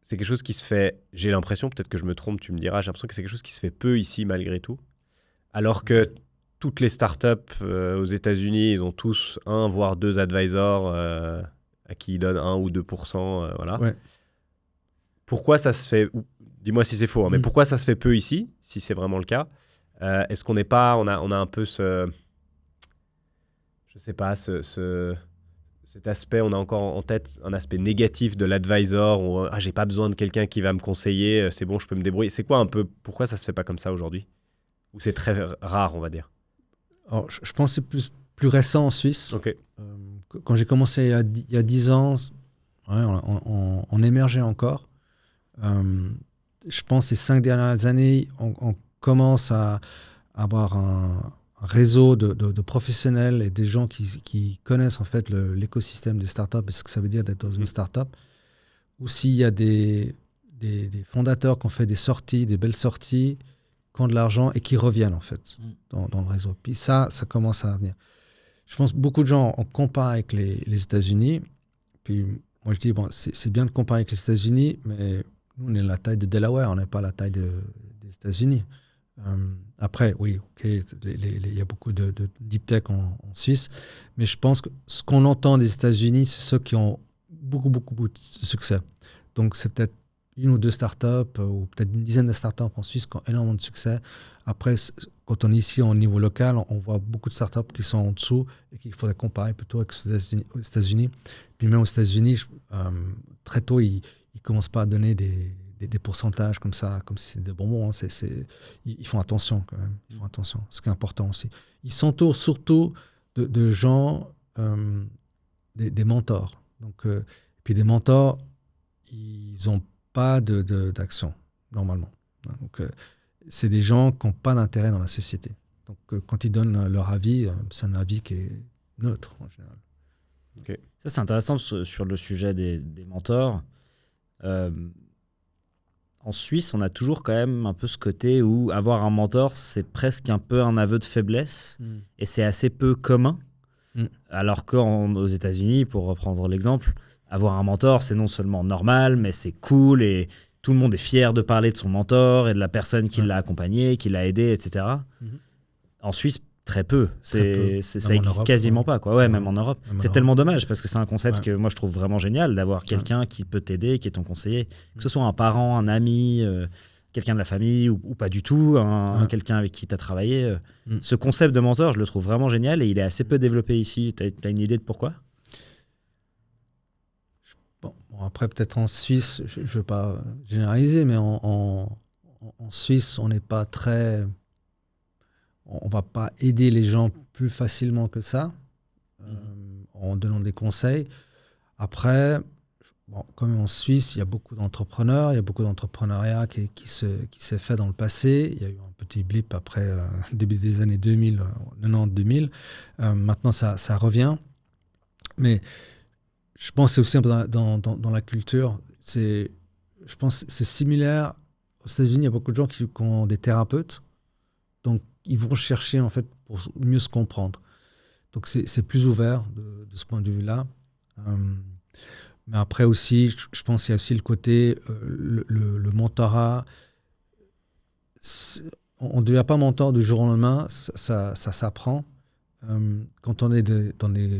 Speaker 3: C'est quelque chose qui se fait, j'ai l'impression, peut-être que je me trompe, tu me diras, j'ai l'impression que c'est quelque chose qui se fait peu ici malgré tout. Alors que toutes les startups aux États-Unis, ils ont tous 1 voire 2 advisors à qui ils donnent 1 ou 2%. Voilà.
Speaker 1: Ouais.
Speaker 3: Pourquoi ça se fait, dis-moi si c'est faux, mais pourquoi ça se fait peu ici, si c'est vraiment le cas? Est-ce qu'on n'est pas, on a un peu je sais pas, cet aspect, on a encore en tête un aspect négatif de l'advisor, où j'ai pas besoin de quelqu'un qui va me conseiller, c'est bon, je peux me débrouiller. C'est quoi un peu, pourquoi ça se fait pas comme ça aujourd'hui? Ou c'est très rare, on va dire?
Speaker 1: Alors, je pense que c'est plus récent en Suisse.
Speaker 3: Okay.
Speaker 1: Quand j'ai commencé il y a 10 ans, on émergeait encore. Je pense que ces 5 dernières années, on commence à avoir un réseau de professionnels et des gens qui connaissent en fait l'écosystème des startups et ce que ça veut dire d'être dans une startup. Ou s'il y a des fondateurs qui ont fait des sorties, des belles sorties, qui ont de l'argent et qui reviennent en fait dans le réseau. Puis ça commence à venir. Je pense que beaucoup de gens, on compare avec les États-Unis. Puis moi je dis, bon, c'est bien de comparer avec les États-Unis, mais nous, on est la taille de Delaware, on n'est pas la taille des États-Unis. Après, oui, ok, il y a beaucoup de deep tech en Suisse, mais je pense que ce qu'on entend des États-Unis, c'est ceux qui ont beaucoup de succès. Donc, c'est peut-être 1 ou 2 startups, ou peut-être une dizaine de startups en Suisse qui ont énormément de succès. Après, quand on est ici au niveau local, on voit beaucoup de startups qui sont en dessous et qu'il faudrait comparer plutôt avec aux États-Unis. Puis même aux États-Unis, très tôt, ils commencent pas à donner des pourcentages comme ça, comme si c'était des bonbons. Ils font attention quand même. Ils font attention. Ce qui est important aussi. Ils s'entourent surtout de gens, des mentors. Donc, puis des mentors, ils n'ont pas d'action, normalement. Donc, c'est des gens qui n'ont pas d'intérêt dans la société. Donc, quand ils donnent leur avis, c'est un avis qui est neutre, en général.
Speaker 2: Okay. Ça, c'est intéressant sur le sujet des mentors. En Suisse, on a toujours quand même un peu ce côté où avoir un mentor, c'est presque un peu un aveu de faiblesse et c'est assez peu commun. Alors qu'aux États-Unis, pour reprendre l'exemple, avoir un mentor, c'est non seulement normal, mais c'est cool et tout le monde est fier de parler de son mentor et de la personne qui l'a accompagné, qui l'a aidé, etc. En Suisse, très peu. Ça n'existe quasiment pas. Quoi. Ouais, même en Europe. C'est tellement dommage parce que c'est un concept que moi je trouve vraiment génial d'avoir quelqu'un qui peut t'aider, qui est ton conseiller, que ce soit un parent, un ami, quelqu'un de la famille ou pas du tout, quelqu'un avec qui tu as travaillé. Ce concept de mentor, je le trouve vraiment génial et il est assez peu développé ici. Tu as une idée de pourquoi ?
Speaker 1: Bon, après, peut-être en Suisse, je ne veux pas généraliser, mais en Suisse, on n'est pas très... On ne va pas aider les gens plus facilement que ça, en donnant des conseils. Après, comme en Suisse, il y a beaucoup d'entrepreneurs, il y a beaucoup d'entrepreneuriat qui s'est fait dans le passé. Il y a eu un petit blip après, début des années 2000, 90-2000. Maintenant, ça revient. Mais je pense que c'est aussi dans la culture. Je pense que c'est similaire. Aux États-Unis, il y a beaucoup de gens qui ont des thérapeutes. Donc, ils vont chercher, en fait, pour mieux se comprendre. Donc, c'est plus ouvert de ce point de vue-là. Mais après aussi, je pense qu'il y a aussi le côté, le mentorat. On ne devient pas mentor du jour au lendemain, ça s'apprend. Quand on est dans des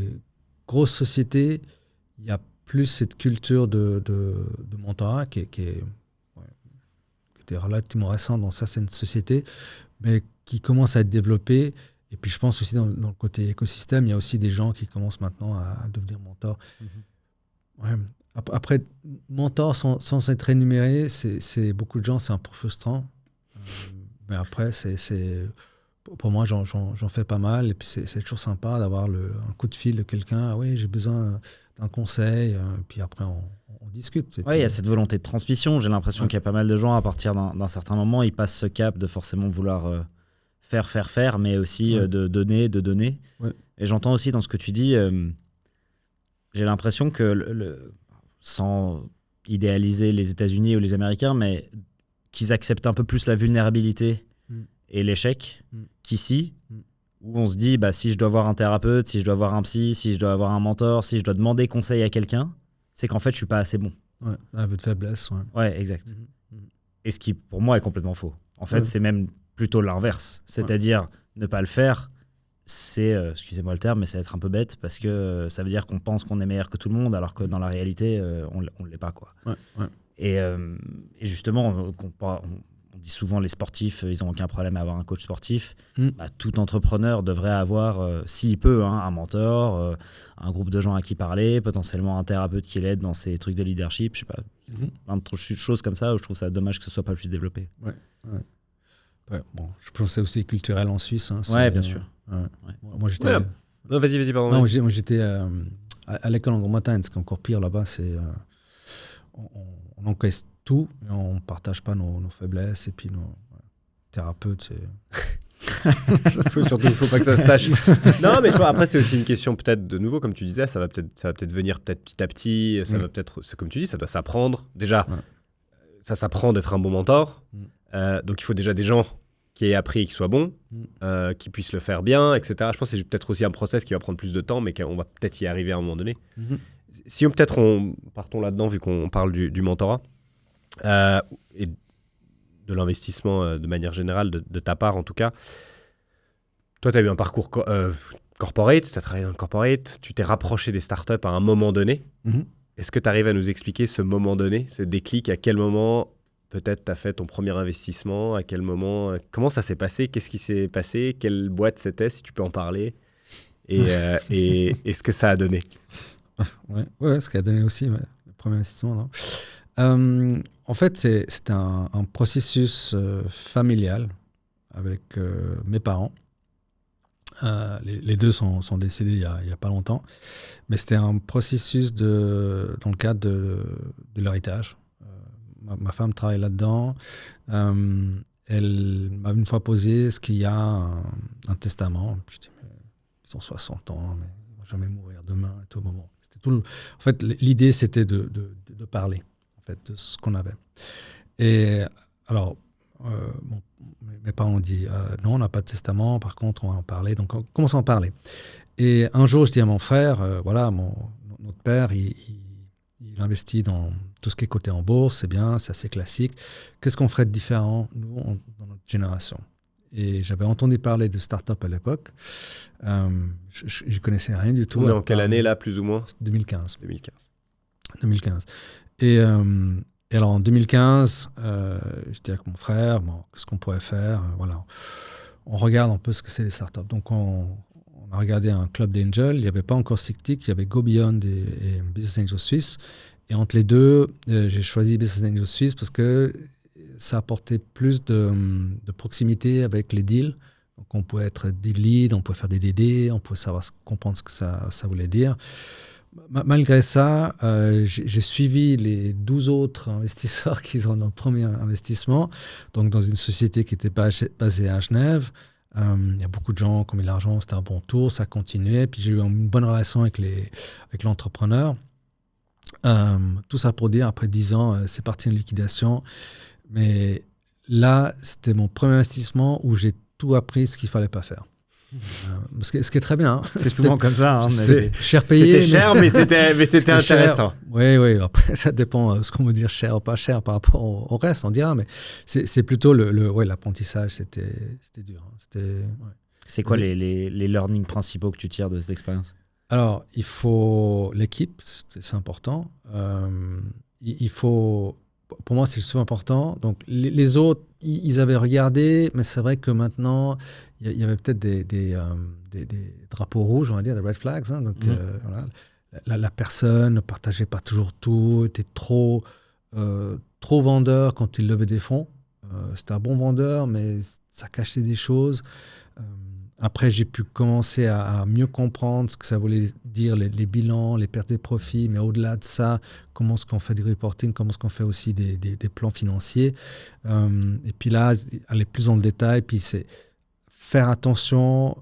Speaker 1: grosses sociétés, il y a plus cette culture de mentorat qui était relativement récente dans certaines sociétés, mais qui commence à être développée. Et puis je pense aussi dans le côté écosystème, il y a aussi des gens qui commencent maintenant à devenir mentors. Ouais. Après, mentor sans être rémunéré, c'est beaucoup de gens, c'est un peu frustrant. Mais après, pour moi, j'en fais pas mal. Et puis c'est toujours sympa d'avoir un coup de fil de quelqu'un. Ah oui, j'ai besoin d'un conseil. Puis après, on discute.
Speaker 2: Oui, il y a cette volonté de transmission. J'ai l'impression qu'il y a pas mal de gens, à partir d'un certain moment, ils passent ce cap de forcément vouloir faire, mais aussi de donner. Ouais. Et j'entends aussi dans ce que tu dis, j'ai l'impression que, sans idéaliser les États-Unis ou les Américains, mais qu'ils acceptent un peu plus la vulnérabilité et l'échec qu'ici, où on se dit, si je dois voir un thérapeute, si je dois voir un psy, si je dois avoir un mentor, si je dois demander conseil à quelqu'un, c'est qu'en fait, je suis pas assez bon.
Speaker 1: Ouais, un peu de faiblesse.
Speaker 2: Ouais, exact. Et ce qui, pour moi, est complètement faux. En fait, c'est même plutôt l'inverse. C'est-à-dire, ne pas le faire, c'est, excusez-moi le terme, mais c'est être un peu bête parce que ça veut dire qu'on pense qu'on est meilleur que tout le monde alors que dans la réalité, on ne l'est pas. Quoi. Et justement, on dit souvent les sportifs, ils n'ont aucun problème à avoir un coach sportif. Tout entrepreneur devrait avoir, s'il peut, un mentor, un groupe de gens à qui parler, potentiellement un thérapeute qui l'aide dans ses trucs de leadership, je sais pas, plein de choses comme ça où je trouve ça dommage que ce soit pas plus développé.
Speaker 1: Ouais, bon, je pense que c'est aussi culturel en Suisse.
Speaker 2: Ouais, bien sûr.
Speaker 1: Moi, j'étais...
Speaker 3: Non, vas-y, pardon.
Speaker 1: Non, moi, j'étais à l'école en Grande-Bretagne, ce qui est encore pire là-bas, c'est... on encaisse tout, et on ne partage pas nos faiblesses, et puis nos thérapeutes,
Speaker 3: Surtout, il ne faut pas que ça se sache. Non, mais après, c'est aussi une question, peut-être, de nouveau, comme tu disais, ça va peut-être venir petit à petit, ça va peut-être... C'est comme tu dis, ça doit s'apprendre. Déjà, ça s'apprend d'être un bon mentor. Donc il faut déjà des gens qui aient appris et qui soient bons, qui puissent le faire bien, etc. Je pense que c'est peut-être aussi un process qui va prendre plus de temps, mais qu'on va peut-être y arriver à un moment donné. Si partons là-dedans, vu qu'on parle du mentorat et de l'investissement de manière générale, de ta part en tout cas. Toi, tu as eu un parcours corporate, tu as travaillé dans le corporate, tu t'es rapproché des startups à un moment donné. Est-ce que tu arrives à nous expliquer ce moment donné, ce déclic, à quel moment... Peut-être tu as fait ton premier investissement, à quel moment, comment ça s'est passé, qu'est-ce qui s'est passé, quelle boîte c'était, si tu peux en parler, et ce que ça a donné.
Speaker 1: Ouais, ce qui a donné aussi, le premier investissement. Là. En fait, c'était un processus familial avec mes parents. Les deux sont décédés il n'y a pas longtemps, mais c'était un processus dans le cadre de l'héritage. Ma femme travaille là-dedans. Elle m'a une fois posé, est-ce qu'il y a un testament? Je dis, mais ils ont 60 ans, mais ils ne vont jamais mourir demain. À tout moment. En fait, l'idée, c'était de parler en fait, de ce qu'on avait. Et alors, mes parents ont dit, non, on n'a pas de testament, par contre, on va en parler. Donc, on commence à en parler. Et un jour, je dis à mon frère, voilà, notre père, il il investit dans tout ce qui est coté en bourse, c'est bien, c'est assez classique. Qu'est-ce qu'on ferait de différent, nous, dans notre génération? Et j'avais entendu parler de start-up à l'époque. Je ne connaissais rien du tout.
Speaker 3: On est en quelle année, là, plus ou moins?
Speaker 1: 2015.
Speaker 3: 2015.
Speaker 1: Et alors, en 2015, j'étais avec mon frère, bon, qu'est-ce qu'on pourrait faire? Voilà. On regarde un peu ce que c'est les startups. Donc, on a regardé un club d'angels. Il n'y avait pas encore SICTIC, il y avait Go Beyond et Business Angel Suisse. Et entre les deux, j'ai choisi Business Angel Suisse parce que ça apportait plus de proximité avec les deals. Donc, on pouvait être deal lead, on pouvait faire des DD, on pouvait comprendre ce que ça voulait dire. Malgré ça, j'ai suivi les 12 autres investisseurs qui ont leur premier investissement, donc dans une société qui était basée à Genève. Il y a beaucoup de gens qui ont mis l'argent, c'était un bon tour, ça continuait. Puis j'ai eu une bonne relation avec l'entrepreneur. Tout ça pour dire, après 10 ans, c'est parti en liquidation. Mais là, c'était mon premier investissement où j'ai tout appris ce qu'il ne fallait pas faire. Ce qui est très bien. Hein.
Speaker 2: C'est souvent comme ça. Hein,
Speaker 1: c'est cher payé.
Speaker 3: C'était cher, mais c'était intéressant.
Speaker 1: Oui. Après, ça dépend de ce qu'on veut dire cher ou pas cher par rapport au reste, on dira. Mais c'est plutôt l'apprentissage, c'était dur. Hein.
Speaker 2: C'est quoi les learnings principaux que tu tires de cette expérience?
Speaker 1: Alors, il faut l'équipe, c'est important. Il faut... Pour moi, c'est super important. Donc, les autres, ils avaient regardé, mais c'est vrai que maintenant, il y avait peut-être des drapeaux rouges, on va dire, des red flags. Hein. Donc, voilà. La personne ne partageait pas toujours tout, était trop vendeur quand il levait des fonds. C'était un bon vendeur, mais ça cachait des choses. Après, j'ai pu commencer à mieux comprendre ce que ça voulait dire, les bilans, les pertes et profits, mais au-delà de ça, comment est-ce qu'on fait du reporting, comment est-ce qu'on fait aussi des plans financiers. Et puis là, aller plus dans le détail, puis c'est faire attention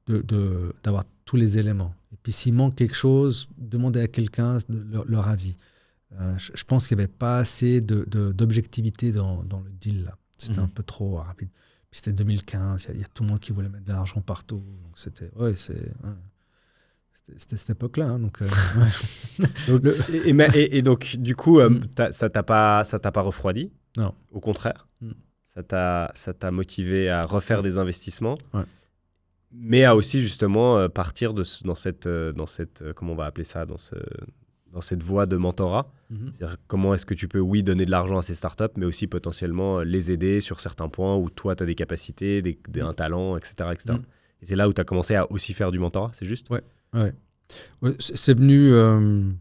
Speaker 1: d'avoir tous les éléments. Et puis s'il manque quelque chose, demander à quelqu'un leur avis. Je pense qu'il n'y avait pas assez d'objectivité dans le deal là. C'était un peu trop rapide. Puis c'était 2015, il y a tout le monde qui voulait mettre de l'argent partout. Donc c'était cette époque-là. Hein, donc,
Speaker 3: et donc, du coup, ça t'a pas refroidi?
Speaker 1: Non.
Speaker 3: Au contraire. Ça t'a motivé à refaire des investissements.
Speaker 1: Ouais.
Speaker 3: Mais à aussi justement partir dans cette comment on va appeler ça, dans cette voie de mentorat. C'est-à-dire comment est-ce que tu peux, donner de l'argent à ces startups, mais aussi potentiellement les aider sur certains points où toi, tu as des capacités, un talent, etc. etc. Et c'est là où tu as commencé à aussi faire du mentorat, c'est juste?
Speaker 1: Ouais. C'est venu, je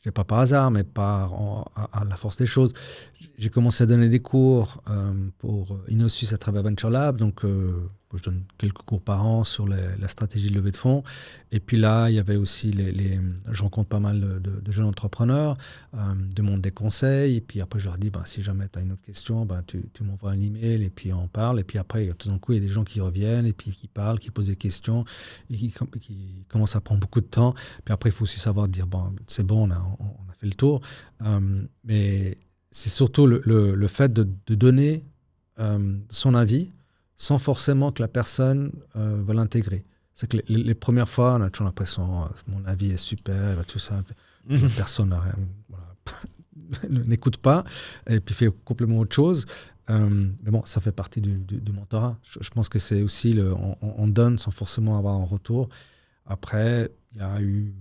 Speaker 1: dirais pas par hasard, mais à la force des choses. J'ai commencé à donner des cours pour InnoSuisse à travers Venture Lab, donc je donne quelques cours par an sur la stratégie de levée de fonds. Et puis là, il y avait aussi je rencontre pas mal de jeunes entrepreneurs, demande des conseils. Et puis après, je leur dis, si jamais tu as une autre question, tu m'envoies un email et puis on parle. Et puis après, tout d'un coup, il y a des gens qui reviennent et puis qui parlent, qui posent des questions et qui commencent à prendre beaucoup de temps. Puis après, il faut aussi savoir dire, c'est bon, on a fait le tour. Mais c'est surtout le fait de donner son avis sans forcément que la personne va l'intégrer. C'est que les premières fois, on a toujours l'impression mon avis est super, tout ça. Personne n'écoute pas et puis fait complètement autre chose. Mais bon, ça fait partie du mentorat. Je pense que c'est aussi, on donne sans forcément avoir un retour. Après, il y a eu...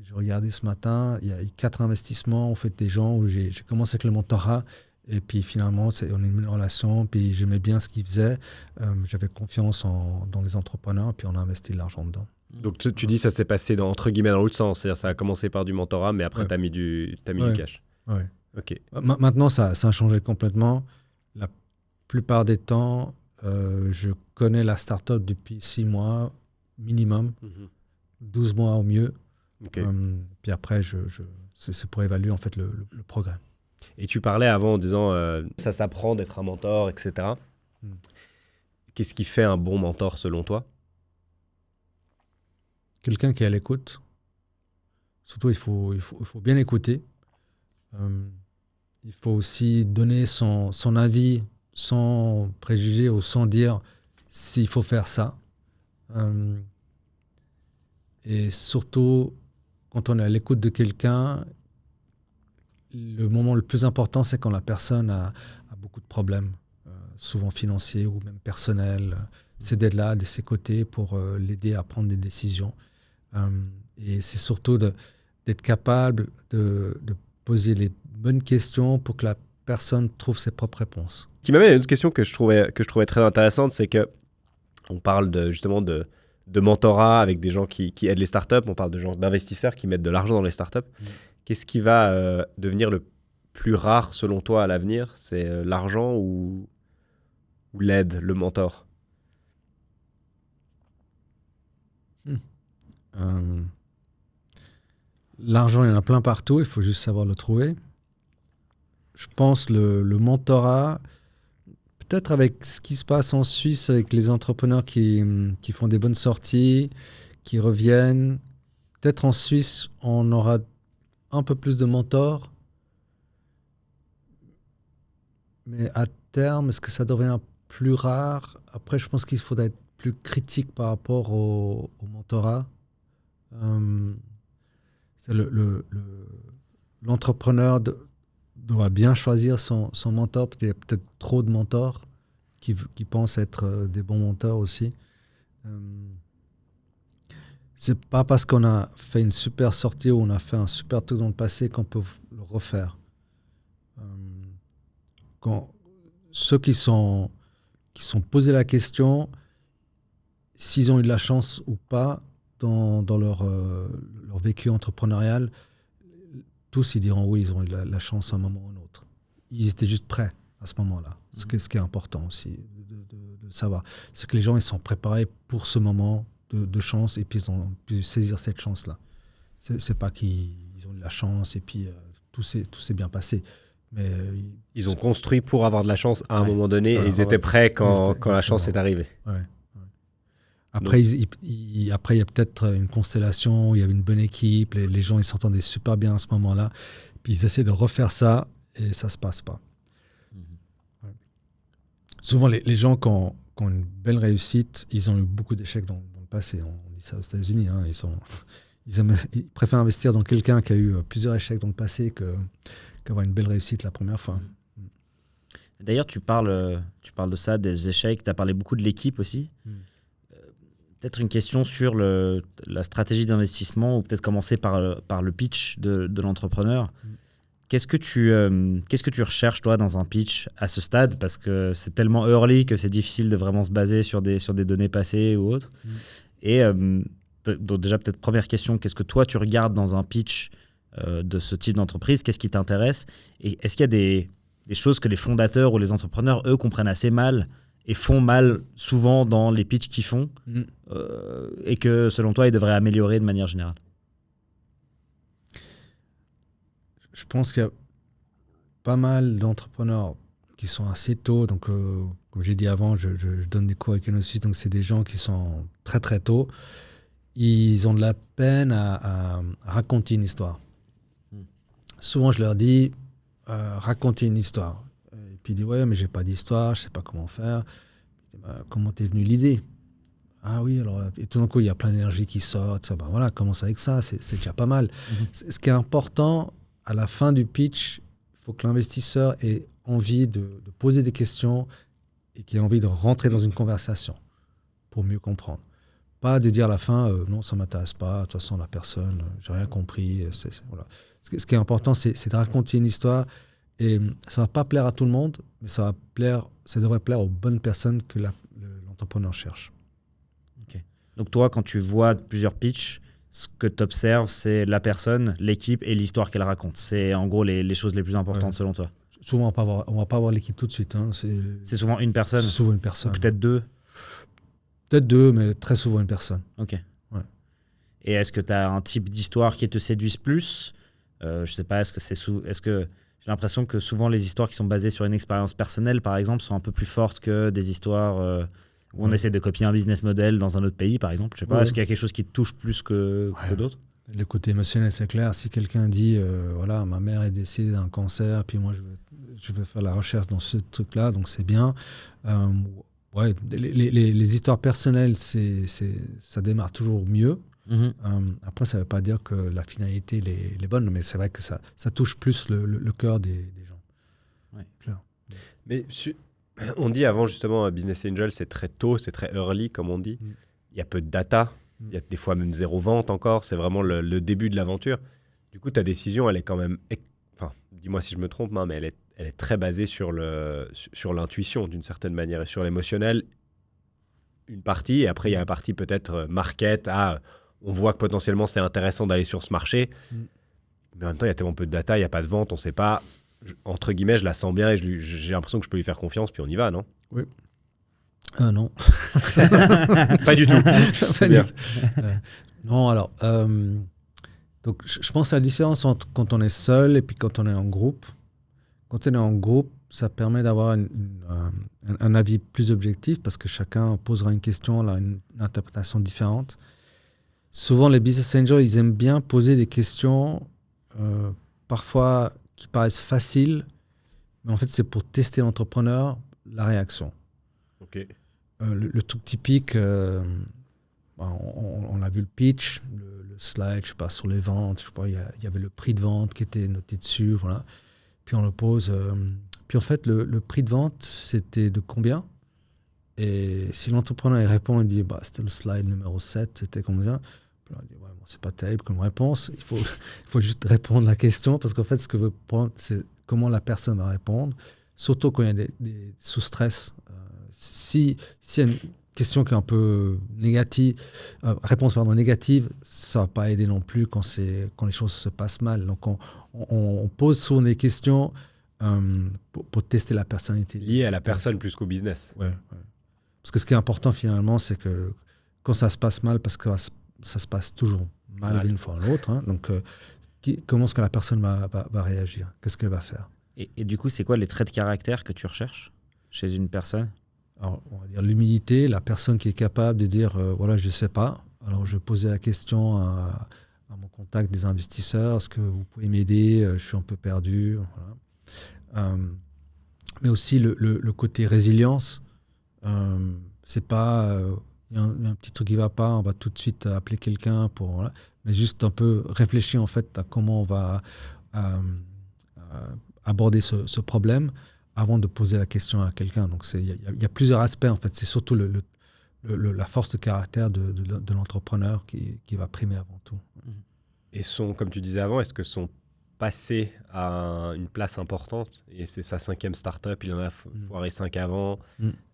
Speaker 1: J'ai regardé ce matin, il y a eu 4 investissements, en fait, des gens où j'ai commencé avec le mentorat. Et puis finalement, on a eu une relation, puis j'aimais bien ce qu'ils faisaient. J'avais confiance dans les entrepreneurs, puis on a investi de l'argent dedans.
Speaker 3: Donc tu dis ça s'est passé entre guillemets dans l'autre sens, c'est-à-dire ça a commencé par du mentorat, mais après tu as mis du cash.
Speaker 1: Ouais.
Speaker 3: Ok.
Speaker 1: Maintenant, ça a changé complètement. La plupart des temps, je connais la startup depuis 6 mois minimum, 12 mois au mieux.
Speaker 3: Okay.
Speaker 1: Puis après, c'est pour évaluer en fait le progrès.
Speaker 3: Et tu parlais avant en disant ça s'apprend d'être un mentor, etc. Qu'est-ce qui fait un bon mentor selon toi?
Speaker 1: Quelqu'un qui est à l'écoute. Surtout, il faut bien écouter. Il faut aussi donner son avis sans préjuger ou sans dire s'il faut faire ça. Et surtout, quand on est à l'écoute de quelqu'un, le moment le plus important, c'est quand la personne a beaucoup de problèmes, souvent financiers ou même personnels. C'est d'être là, de ses côtés, pour l'aider à prendre des décisions. Et c'est surtout d'être capable de poser les bonnes questions pour que la personne trouve ses propres réponses.
Speaker 3: Qui m'amène à une autre question que je trouvais très intéressante, c'est que on parle justement de mentorat avec des gens qui aident les startups, on parle de gens d'investisseurs qui mettent de l'argent dans les startups. Qu'est-ce qui va devenir le plus rare selon toi à l'avenir? C'est l'argent ou l'aide, le mentor?
Speaker 1: L'argent, il y en a plein partout, il faut juste savoir le trouver. Je pense le mentorat, peut-être avec ce qui se passe en Suisse, avec les entrepreneurs qui font des bonnes sorties, qui reviennent. Peut-être en Suisse, on aura un peu plus de mentors. Mais à terme, est-ce que ça devient plus rare? Après, je pense qu'il faudrait être plus critique par rapport au mentorat. L'entrepreneur doit bien choisir son mentor. Il y a peut-être trop de mentors qui pensent être des bons mentors aussi. C'est pas parce qu'on a fait une super sortie ou on a fait un super truc dans le passé qu'on peut le refaire. Quand ceux qui sont posés la question, s'ils ont eu de la chance ou pas dans leur vécu entrepreneurial, tous ils diront oui, ils ont eu de la chance à un moment ou un autre. Ils étaient juste prêts à ce moment-là. Ce qui est important aussi de savoir. C'est que les gens ils sont préparés pour ce moment de chance et puis ils ont pu saisir cette chance-là. C'est pas qu'ils ont eu de la chance et puis tout s'est bien passé. Mais
Speaker 3: ils ont construit pour avoir de la chance à un moment donné et ils étaient prêts quand la chance est arrivée.
Speaker 1: Ouais. Après, il y a peut-être une constellation, il y avait une bonne équipe, les gens ils s'entendaient super bien à ce moment-là, puis ils essaient de refaire ça et ça se passe pas. Ouais. Souvent, les gens qui ont une belle réussite, ils ont eu beaucoup d'échecs dans le passé. On dit ça aux États-Unis. Hein, ils préfèrent investir dans quelqu'un qui a eu plusieurs échecs dans le passé qu'avoir une belle réussite la première fois.
Speaker 2: D'ailleurs, tu parles de ça, des échecs. Tu as parlé beaucoup de l'équipe aussi. Peut-être une question sur la stratégie d'investissement, ou peut-être commencer par le pitch de l'entrepreneur. Qu'est-ce que tu recherches, toi, dans un pitch à ce stade? Parce que c'est tellement early que c'est difficile de vraiment se baser sur des données passées ou autres. Et donc déjà, peut-être première question, qu'est-ce que toi, tu regardes dans un pitch de ce type d'entreprise? Qu'est-ce qui t'intéresse? Et est-ce qu'il y a des choses que les fondateurs ou les entrepreneurs, eux, comprennent assez mal et font mal souvent dans les pitchs qu'ils font et que, selon toi, ils devraient améliorer de manière générale?
Speaker 1: Je pense qu'il y a pas mal d'entrepreneurs qui sont assez tôt. Donc, comme j'ai dit avant, je donne des cours avec Econosuisse, donc c'est des gens qui sont très très tôt. Ils ont de la peine à raconter une histoire. Souvent, je leur dis, racontez une histoire. Et puis ils disent, ouais, mais j'ai pas d'histoire, je sais pas comment faire. Comment t'es venu l'idée? Ah oui, alors, et tout d'un coup, il y a plein d'énergie qui sort. Voilà, commence avec ça, c'est déjà pas mal. Ce qui est important, à la fin du pitch, il faut que l'investisseur ait envie de poser des questions et qu'il ait envie de rentrer dans une conversation pour mieux comprendre. Pas de dire à la fin, non, ça ne m'intéresse pas, de toute façon, la personne, j'ai rien compris. Voilà. Ce qui est important, c'est de raconter une histoire. Et ça ne va pas plaire à tout le monde, mais ça devrait plaire aux bonnes personnes que l'entrepreneur cherche.
Speaker 2: Okay. Donc toi, quand tu vois plusieurs pitchs, ce que tu observes, c'est la personne, l'équipe et l'histoire qu'elle raconte. C'est en gros les choses les plus importantes selon toi.
Speaker 1: Souvent, on ne va pas avoir l'équipe tout de suite. Hein.
Speaker 2: C'est souvent une personne?
Speaker 1: C'est souvent une personne.
Speaker 2: Ou peut-être deux?
Speaker 1: Peut-être deux, mais très souvent une personne.
Speaker 2: Ok.
Speaker 1: Ouais.
Speaker 2: Et est-ce que tu as un type d'histoire qui te séduise plus? Je ne sais pas, est-ce que j'ai l'impression que souvent les histoires qui sont basées sur une expérience personnelle, par exemple, sont un peu plus fortes que des histoires où on essaie de copier un business model dans un autre pays, par exemple. Je sais pas, est-ce qu'il y a quelque chose qui te touche plus que d'autres?
Speaker 1: Le côté émotionnel, c'est clair. Si quelqu'un dit, voilà, ma mère est décédée d'un cancer, puis moi, je veux faire la recherche dans ce truc-là, donc c'est bien. Ouais, les histoires personnelles, ça démarre toujours mieux. Après, ça ne veut pas dire que la finalité est bonne, mais c'est vrai que ça touche plus le cœur des gens.
Speaker 2: Ouais.
Speaker 1: Clair.
Speaker 3: Mais on dit avant, justement, Business Angel, c'est très tôt, c'est très early, comme on dit. Il y a peu de data. Il y a des fois même 0 vente encore. C'est vraiment le début de l'aventure. Du coup, ta décision, elle est quand même... Enfin, dis-moi si je me trompe, hein, mais elle est très basée sur l'intuition, d'une certaine manière, et sur l'émotionnel, une partie. Et après, il y a la partie peut-être market. On voit que potentiellement, c'est intéressant d'aller sur ce marché. Mais en même temps, il y a tellement peu de data, il n'y a pas de vente, on ne sait pas. Entre guillemets, je la sens bien et j'ai l'impression que je peux lui faire confiance, puis on y va, non?
Speaker 1: Oui. Non.
Speaker 3: Pas du tout.
Speaker 1: Pas du tout. Non, alors... donc, je pense à la différence entre quand on est seul et puis quand on est en groupe. Quand on est en groupe, ça permet d'avoir un avis plus objectif parce que chacun posera une question, là, une interprétation différente. Souvent, les business angels, ils aiment bien poser des questions parfois qui paraissent faciles, mais en fait, c'est pour tester l'entrepreneur, la réaction.
Speaker 3: Ok.
Speaker 1: Le truc typique, on a vu le pitch, le slide, je sais pas, sur les ventes, je sais pas, il y avait le prix de vente qui était noté dessus, voilà. Puis on le pose. Puis en fait, le prix de vente, c'était de combien? Et si l'entrepreneur il répond, il dit, c'était le slide numéro 7, c'était combien? Puis on dit, ouais, bon, c'est pas terrible comme réponse. Il faut juste répondre à la question, parce qu'en fait, ce que veut prendre, c'est comment la personne va répondre, surtout quand il y a des sous-stress. Si y a une question qui est un peu négative, réponse négative, ça ne va pas aider non plus quand les choses se passent mal. Donc, on pose souvent des questions pour tester la personnalité.
Speaker 3: Lié à la personne plus qu'au business.
Speaker 1: Ouais. Parce que ce qui est important finalement, c'est que quand ça se passe mal, parce que ça se passe toujours mal d'une fois à l'autre, hein, donc comment est-ce que la personne va réagir? Qu'est-ce qu'elle va faire?
Speaker 2: Et du coup, c'est quoi les traits de caractère que tu recherches chez une personne?
Speaker 1: Alors, on va dire l'humilité, la personne qui est capable de dire voilà, je ne sais pas. Alors, je vais poser la question à mon contact des investisseurs, est-ce que vous pouvez m'aider? Je suis un peu perdu. Voilà. Mais aussi le côté résilience. C'est pas il y a un petit truc qui ne va pas, on va tout de suite appeler quelqu'un pour voilà. Mais juste un peu réfléchir en fait à comment on va aborder ce problème avant de poser la question à quelqu'un. Donc, il y a plusieurs aspects, en fait. C'est surtout la force de caractère de l'entrepreneur qui va primer avant tout.
Speaker 3: Et comme tu disais avant, est-ce que son passé à une place importante, et c'est sa 5e start-up, il en a foiré 5 avant,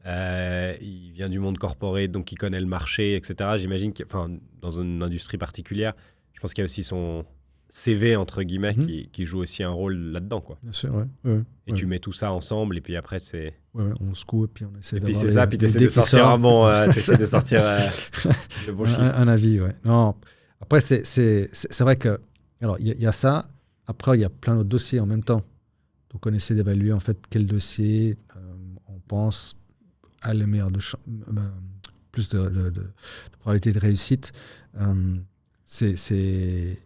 Speaker 3: il vient du monde corporate, donc il connaît le marché, etc. J'imagine que, dans une industrie particulière, je pense qu'il y a aussi son CV, entre guillemets, qui joue aussi un rôle là-dedans, quoi.
Speaker 1: Bien sûr, ouais.
Speaker 3: Et tu mets tout ça ensemble, et puis après, c'est...
Speaker 1: Ouais, on secoue, et puis on essaie
Speaker 3: d'avoir... Et puis
Speaker 1: c'est ça,
Speaker 3: puis tu essaies de sortir un bon... t'essaies de sortir le bon chiffre.
Speaker 1: Un avis, ouais. Non, après, c'est vrai que... Alors, il y a ça. Après, il y a plein d'autres dossiers en même temps. Donc, on essaie d'évaluer, en fait, quel dossier on pense a le meilleur plus de probabilité de réussite. C'est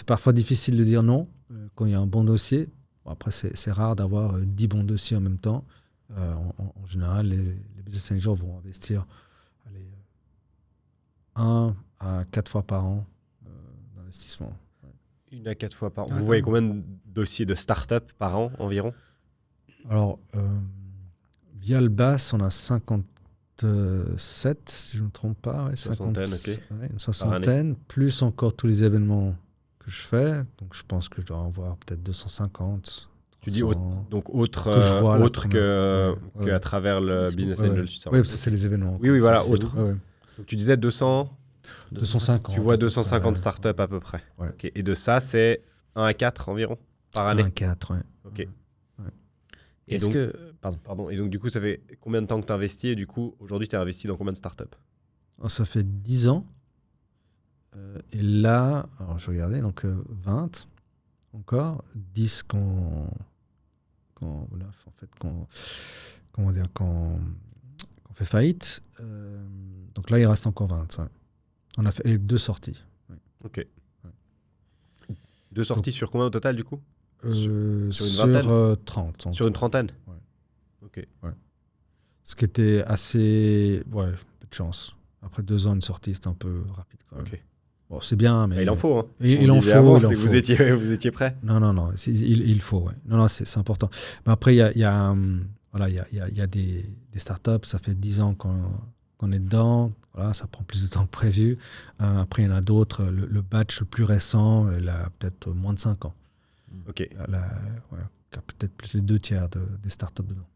Speaker 1: parfois difficile de dire non quand il y a un bon dossier. Bon, après, c'est rare d'avoir 10 bons dossiers en même temps. En général, les business angels vont investir 1 à 4 fois par an d'investissement.
Speaker 3: 1 à 4 fois par an. Vous voyez combien de dossiers de start-up par an environ?
Speaker 1: Alors, via le BAS, on a 57, si je ne me trompe pas. Ouais, une soixantaine, plus encore tous les événements que je fais. Donc, je pense que je dois en voir peut-être 250.
Speaker 3: Tu dis donc autre qu'à travers le Business Angel Suisse.
Speaker 1: Oui, ça, c'est les événements.
Speaker 3: Oui, voilà, autre. Donc, tu disais 250. Tu vois 250 startups à peu près.
Speaker 1: Ouais.
Speaker 3: Okay. Et de ça, c'est 1 à 4 environ par année?
Speaker 1: 1 à 4, oui.
Speaker 3: Ok.
Speaker 2: Et
Speaker 3: Pardon. Et donc, du coup, ça fait combien de temps que tu investis? Et du coup, aujourd'hui, tu es investi dans combien de startups?
Speaker 1: Ça fait 10 ans. Et là, alors je regardais, donc 20 encore. 10 qu'on fait faillite. Donc là, il reste encore 20. Ouais. On a fait 2 sorties. Ouais.
Speaker 3: Ok. Ouais. 2 sorties donc, sur combien au total, du coup?
Speaker 1: Sur une vingtaine? 30.
Speaker 3: Sur une trentaine?
Speaker 1: Ouais.
Speaker 3: Ok.
Speaker 1: Ouais. Ce qui était assez... Ouais, peu de chance. Après 2 ans, une sortie, c'est un peu rapide quand même.
Speaker 3: Ok.
Speaker 1: Bon, c'est bien, mais...
Speaker 3: Il en faut. Hein.
Speaker 1: Il
Speaker 3: On
Speaker 1: en
Speaker 3: disait
Speaker 1: faut,
Speaker 3: avant,
Speaker 1: il en
Speaker 3: c'est que
Speaker 1: faut.
Speaker 3: vous étiez prêt.
Speaker 1: Non, il faut, ouais. Non, c'est important. Mais après, il y a des startups, ça fait 10 ans qu'on est dedans. Voilà, ça prend plus de temps que prévu. Après, il y en a d'autres. Le batch le plus récent, il a peut-être moins de 5 ans.
Speaker 3: Ok.
Speaker 1: Il y a peut-être plus les 2 tiers des startups dedans.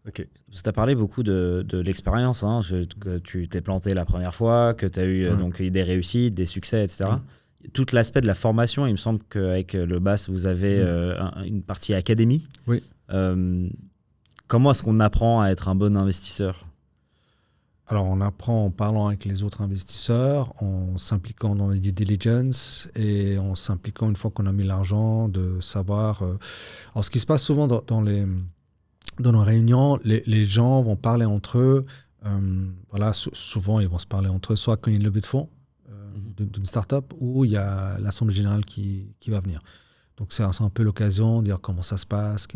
Speaker 3: Ok.
Speaker 2: Tu as parlé beaucoup de l'expérience, hein, que tu t'es planté la première fois, que tu as eu donc, des réussites, des succès, etc. Tout l'aspect de la formation, il me semble qu'avec le BAS, vous avez une partie académie.
Speaker 1: Oui.
Speaker 2: Comment est-ce qu'on apprend à être un bon investisseur ?
Speaker 1: Alors, on apprend en parlant avec les autres investisseurs, en s'impliquant dans les due diligence et en s'impliquant une fois qu'on a mis l'argent, de savoir... Alors, ce qui se passe souvent dans nos réunions, les gens vont parler entre eux. Souvent, ils vont se parler entre eux, soit quand il y a une levée de fonds d'une start-up ou il y a l'Assemblée générale qui va venir. Donc, c'est un peu l'occasion de dire comment ça se passe,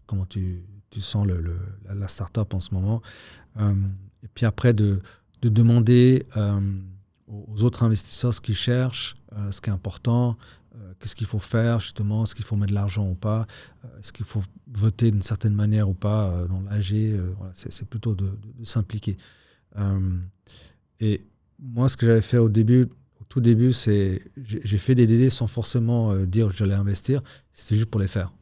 Speaker 1: comment tu sens la start-up en ce moment. Et puis après, de demander aux autres investisseurs ce qu'ils cherchent, ce qui est important, qu'est-ce qu'il faut faire justement, est-ce qu'il faut mettre de l'argent ou pas, est-ce qu'il faut voter d'une certaine manière ou pas dans l'AG. C'est plutôt de s'impliquer. Et moi, ce que j'avais fait au tout début, c'est j'ai fait des DD sans forcément dire que j'allais investir, c'était juste pour les faire.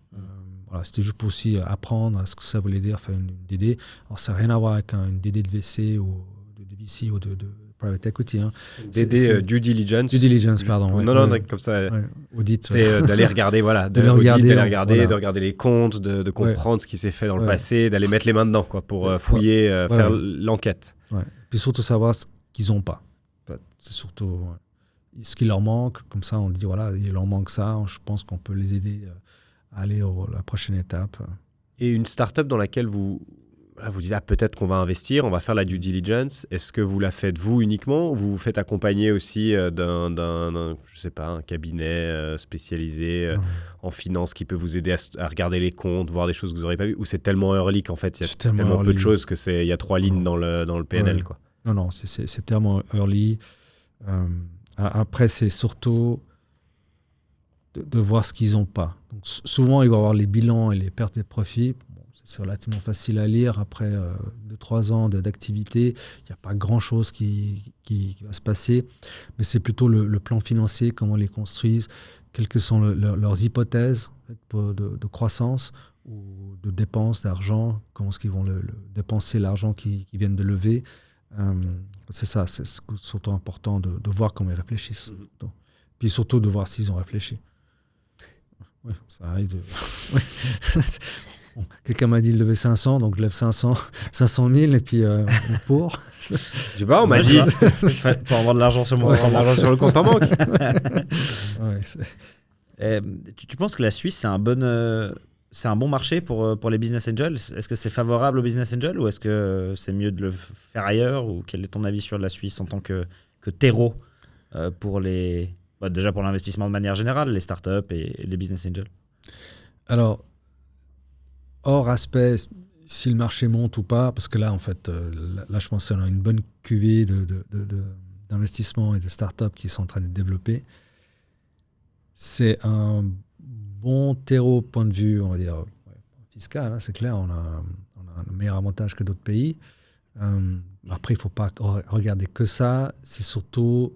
Speaker 1: C'était juste pour aussi apprendre ce que ça voulait dire faire une DD. Alors, ça n'a rien à voir avec une DD de VC ou de VC ou de private equity. Hein.
Speaker 3: DD due diligence.
Speaker 1: Due diligence, pardon. Ouais,
Speaker 3: non, comme ça.
Speaker 1: Audit.
Speaker 3: C'est d'aller regarder, de regarder les comptes, de comprendre ce qui s'est fait dans le passé, d'aller mettre les mains dedans pour fouiller, faire l'enquête.
Speaker 1: Ouais. Puis surtout savoir ce qu'ils n'ont pas. C'est surtout ce qui leur manque. Comme ça, on dit, voilà, il leur manque ça. Je pense qu'on peut les aider à aller à la prochaine étape.
Speaker 3: Et une start-up dans laquelle vous dites, peut-être qu'on va investir, on va faire la due diligence. Est-ce que vous la faites vous uniquement ou vous vous faites accompagner aussi d'un cabinet spécialisé en finance qui peut vous aider à regarder les comptes, voir des choses que vous n'aurez pas vues, ou c'est tellement early qu'en fait, il y a tellement peu de choses qu'il y a 3 lignes dans le PNL.
Speaker 1: Ouais.
Speaker 3: Quoi.
Speaker 1: Non, c'est tellement early. Après, c'est surtout de voir ce qu'ils n'ont pas. Donc, souvent, il va y avoir les bilans et les pertes et profits. C'est relativement facile à lire. Après 2-3 ans d'activité, il n'y a pas grand-chose qui va se passer. Mais c'est plutôt le plan financier, comment ils les construisent, quelles que sont leurs hypothèses de croissance ou de dépenses d'argent, comment est-ce qu'ils vont dépenser l'argent qu'ils viennent de lever. C'est ça, c'est surtout important de voir comment ils réfléchissent. Donc, puis surtout de voir s'ils ont réfléchi. Oui, ça arrive. Quelqu'un m'a dit de lever 500, donc je lève 500 000 et puis on pour.
Speaker 3: Je sais pas, on m'a dit.
Speaker 2: Pour avoir de l'argent sur mon compte.
Speaker 3: L'argent sur le compte en banque.
Speaker 2: Tu penses que la Suisse, c'est un bon marché pour les business angels ? Est-ce que c'est favorable aux business angels ou est-ce que c'est mieux de le faire ailleurs ? Ou quel est ton avis sur la Suisse en tant que terreau pour déjà pour l'investissement de manière générale, les startups et les business angels ?
Speaker 1: Alors, hors aspect, si le marché monte ou pas, parce que là, en fait, je pense qu'on a une bonne cuvée d'investissements et de startups qui sont en train de développer. C'est un bon terreau point de vue, on va dire, fiscal, hein, c'est clair, on a un meilleur avantage que d'autres pays. Après, il ne faut pas regarder que ça, c'est surtout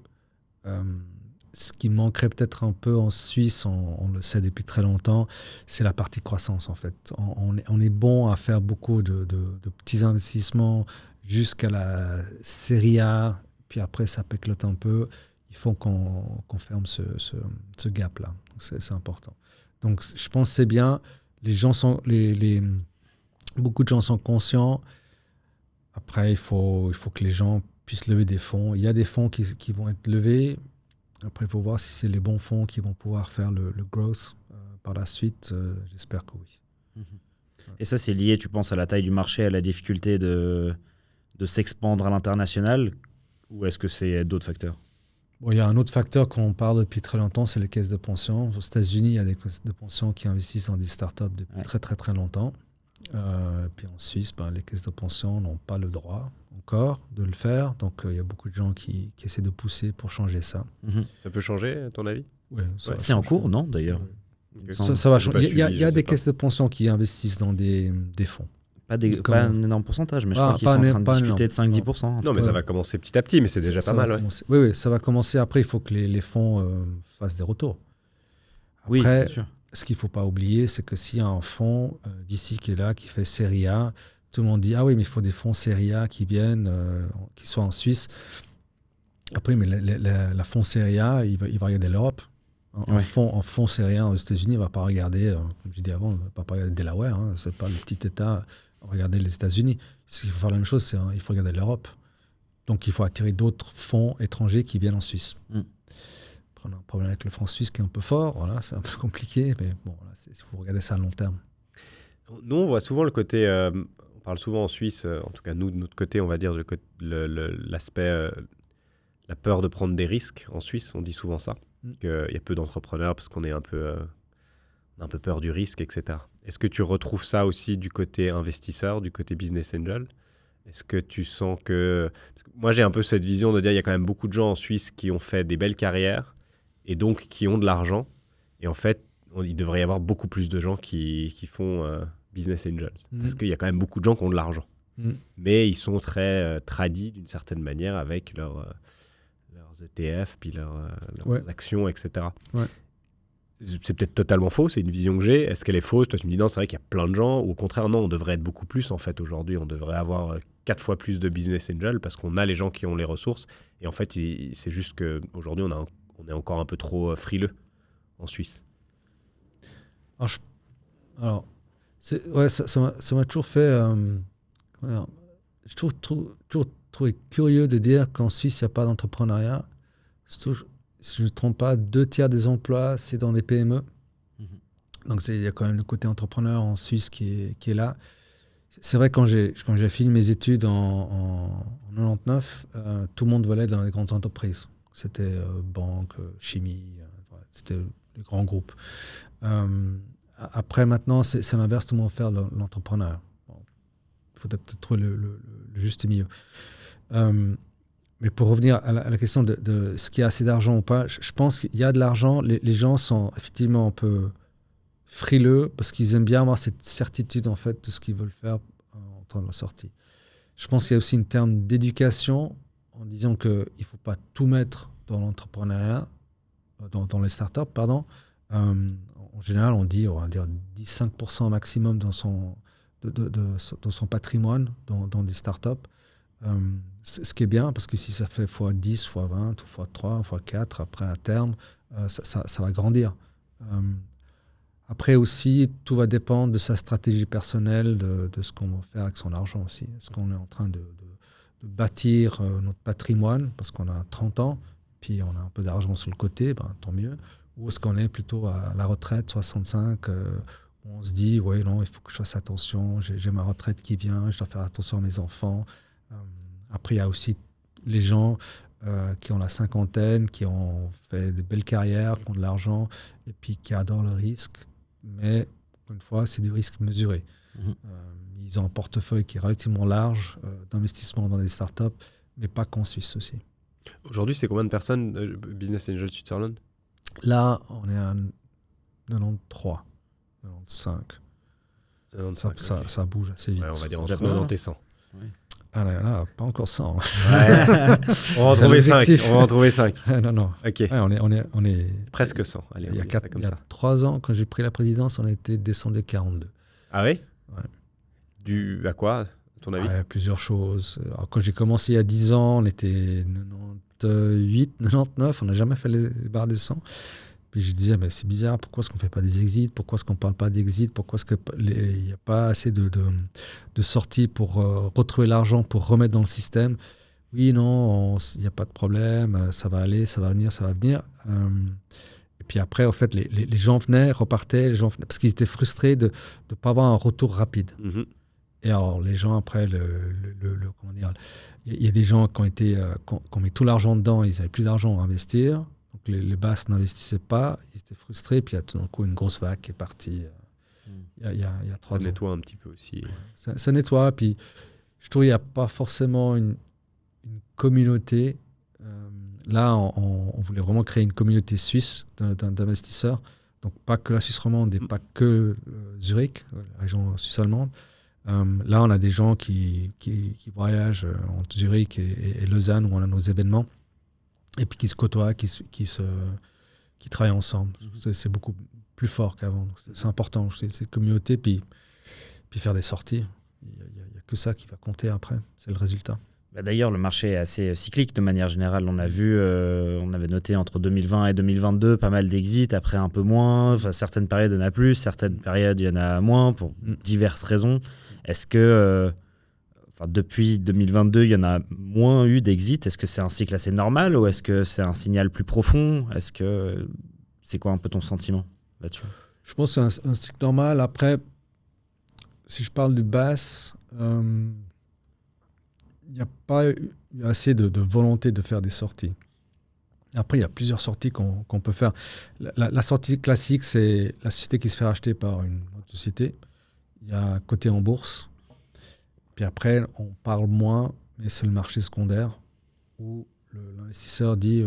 Speaker 1: ce qui manquerait peut-être un peu en Suisse, on le sait depuis très longtemps, c'est la partie croissance en fait. On est bon à faire beaucoup de petits investissements jusqu'à la série A, puis après ça péclote un peu. Il faut qu'on ferme ce gap-là. Donc c'est important. Donc je pense que c'est bien. Les gens beaucoup de gens sont conscients. Après, il faut que les gens puissent lever des fonds. Il y a des fonds qui vont être levés. Après, il faut voir si c'est les bons fonds qui vont pouvoir faire le growth par la suite. J'espère que oui.
Speaker 2: Et ça, c'est lié, tu penses, à la taille du marché, à la difficulté de s'expandre à l'international, ou est-ce que c'est d'autres facteurs ?
Speaker 1: Bon, il y a un autre facteur qu'on parle depuis très longtemps, c'est les caisses de pension. Aux États-Unis, il y a des caisses de pension qui investissent dans des startups depuis très très très longtemps. Puis en Suisse, les caisses de pension n'ont pas le droit. Donc encore de le faire. Donc, il y a beaucoup de gens qui essaient de pousser pour changer ça.
Speaker 3: Ça peut changer, à ton avis?
Speaker 1: Ouais,
Speaker 2: C'est en cours, non, d'ailleurs?
Speaker 1: Ça va changer. Il y a des caisses de pension qui investissent dans des fonds.
Speaker 2: Pas un énorme pourcentage, mais je crois qu'ils sont en train de discuter de 5-10%.
Speaker 3: Non, mais ça va commencer petit à petit, mais c'est déjà pas mal.
Speaker 1: Oui, ça va commencer. Après, il faut que les fonds fassent des retours. Après,
Speaker 2: Oui, bien sûr.
Speaker 1: ce qu'il ne faut pas oublier, c'est que s'il y a un fonds d'ici qui est là, qui fait Série A, tout le monde dit « Ah oui, mais il faut des fonds Série A qui viennent, qui soient en Suisse. » Après, mais la fonds Série A, il va regarder l'Europe. En fonds Série A aux États-Unis, il ne va pas regarder, comme je disais avant, il ne va pas regarder Delaware. Ce n'est pas le petit État. Regarder les États-Unis. S'il faut faire la même chose, il faut regarder l'Europe. Donc, il faut attirer d'autres fonds étrangers qui viennent en Suisse. Après, on a un problème avec le franc suisse qui est un peu fort. Voilà, c'est un peu compliqué, mais bon, il faut regarder ça à long terme.
Speaker 3: Nous, on voit souvent le côté... on parle souvent en Suisse, en tout cas, nous, de notre côté, on va dire l'aspect... la peur de prendre des risques en Suisse, on dit souvent ça. Qu'il y a peu d'entrepreneurs parce qu'on est un peu peur du risque, etc. Est-ce que tu retrouves ça aussi du côté investisseur, du côté business angel? Est-ce que tu sens que... Parce que moi, j'ai un peu cette vision de dire qu'il y a quand même beaucoup de gens en Suisse qui ont fait des belles carrières et donc qui ont de l'argent. Et en fait, il devrait y avoir beaucoup plus de gens qui font business angels. Parce qu'il y a quand même beaucoup de gens qui ont de l'argent. Mais ils sont très tradis d'une certaine manière avec leurs ETF, puis leurs actions, etc.
Speaker 1: Ouais.
Speaker 3: C'est peut-être totalement faux, c'est une vision que j'ai. Est-ce qu'elle est fausse? Toi, tu me dis non, c'est vrai qu'il y a plein de gens. Ou au contraire, non, on devrait être beaucoup plus en fait aujourd'hui. On devrait avoir 4 fois plus de business angels parce qu'on a les gens qui ont les ressources. Et en fait, c'est juste qu'aujourd'hui, on est encore un peu trop frileux en Suisse.
Speaker 1: Alors ça m'a toujours fait... j'ai toujours trouvé curieux de dire qu'en Suisse, il n'y a pas d'entrepreneuriat. Si je ne me trompe pas, 2/3 des emplois, c'est dans des PME. Donc, il y a quand même le côté entrepreneur en Suisse qui est là. C'est vrai, quand j'ai fini mes études en 99, tout le monde volait dans les grandes entreprises. C'était banque, chimie, c'était les grands groupes. Après, maintenant, c'est l'inverse, tout le monde veut faire l'entrepreneur. Bon, il faut peut-être trouver le juste milieu. Mais pour revenir à la question de ce qu'il y a assez d'argent ou pas, je pense qu'il y a de l'argent. Les gens sont effectivement un peu frileux parce qu'ils aiment bien avoir cette certitude en fait de ce qu'ils veulent faire en temps de la sortie. Je pense qu'il y a aussi une terme d'éducation en disant qu'il ne faut pas tout mettre dans l'entrepreneuriat, dans les startups, pardon. En général, on va dire 10-5% maximum dans son patrimoine dans des startups. Ce qui est bien, parce que si ça fait x10, x20, ou x3, x4, après à terme, ça va grandir. Après aussi, tout va dépendre de sa stratégie personnelle, de ce qu'on va faire avec son argent aussi. Est-ce qu'on est en train de bâtir notre patrimoine, parce qu'on a 30 ans, puis on a un peu d'argent sur le côté, tant mieux. Ou est-ce qu'on est plutôt à la retraite, 65, où on se dit, oui, non, il faut que je fasse attention, j'ai ma retraite qui vient, je dois faire attention à mes enfants. Après, il y a aussi les gens qui ont la cinquantaine, qui ont fait de belles carrières, qui ont de l'argent, et puis qui adorent le risque. Mais, encore une fois, c'est du risque mesuré. Ils ont un portefeuille qui est relativement large d'investissement dans des startups, mais pas qu'en Suisse aussi.
Speaker 3: Aujourd'hui, c'est combien de personnes, Business Angel Switzerland?
Speaker 1: Là, on est à 93, 95. Ça bouge assez vite.
Speaker 3: Ouais, on va dire entre 90 et 100.
Speaker 1: Oui. Ah là, pas encore 100.
Speaker 3: Ouais. On va en trouver 5.
Speaker 1: Non.
Speaker 3: Ok.
Speaker 1: Ouais, on est
Speaker 3: presque 100. Allez,
Speaker 1: il y a 3 ans, quand j'ai pris la présidence, on était descendu à 42.
Speaker 3: Ah oui?
Speaker 1: Ouais.
Speaker 3: Dû à quoi, à ton avis?
Speaker 1: Plusieurs choses. Alors, quand j'ai commencé il y a 10 ans, on était 98, 99. On n'a jamais fait les barres des 100. Puis je disais, mais c'est bizarre, pourquoi est-ce qu'on ne fait pas des exits? Pourquoi est-ce qu'on ne parle pas d'exits? Pourquoi est-ce qu'il n'y a pas assez de sorties pour retrouver l'argent, pour remettre dans le système? Oui, non, il n'y a pas de problème, ça va aller, ça va venir. Et puis après, en fait, les gens venaient, repartaient, parce qu'ils étaient frustrés de ne pas avoir un retour rapide. Et alors, les gens, après, comment dire, il y a des gens qui ont mis tout l'argent dedans, ils n'avaient plus d'argent à investir. Donc les basses n'investissaient pas, ils étaient frustrés, puis il y a tout d'un coup une grosse vague qui est partie il y a 3 ans.
Speaker 3: Ça nettoie un petit peu aussi.
Speaker 1: Ça nettoie, puis je trouve qu'il n'y a pas forcément une communauté. Là, on voulait vraiment créer une communauté suisse d'investisseurs. Donc, pas que la Suisse romande et pas que Zurich, la région suisse allemande. Là, on a des gens qui voyagent entre Zurich et Lausanne, où on a nos événements, et puis qui se côtoient, qui travaillent ensemble. C'est beaucoup plus fort qu'avant. Donc c'est important, cette communauté, puis faire des sorties. Il n'y a que ça qui va compter après, c'est le résultat.
Speaker 2: D'ailleurs, le marché est assez cyclique de manière générale. On a vu, on avait noté entre 2020 et 2022 pas mal d'exits, après un peu moins. Enfin, certaines périodes, il y en a plus, certaines périodes, il y en a moins, pour diverses raisons. Est-ce que, depuis 2022, il y en a moins eu d'exits? Est-ce que c'est un cycle assez normal ou est-ce que c'est un signal plus profond? C'est quoi un peu ton sentiment là-dessus?
Speaker 1: Je pense que c'est un cycle normal. Après, si je parle du BaaS, il n'y a pas eu assez de volonté de faire des sorties. Après, il y a plusieurs sorties qu'on peut faire. La sortie classique, c'est la société qui se fait racheter par une autre société. Il y a côté en bourse. Puis après, on parle moins, mais c'est le marché secondaire où l'investisseur dit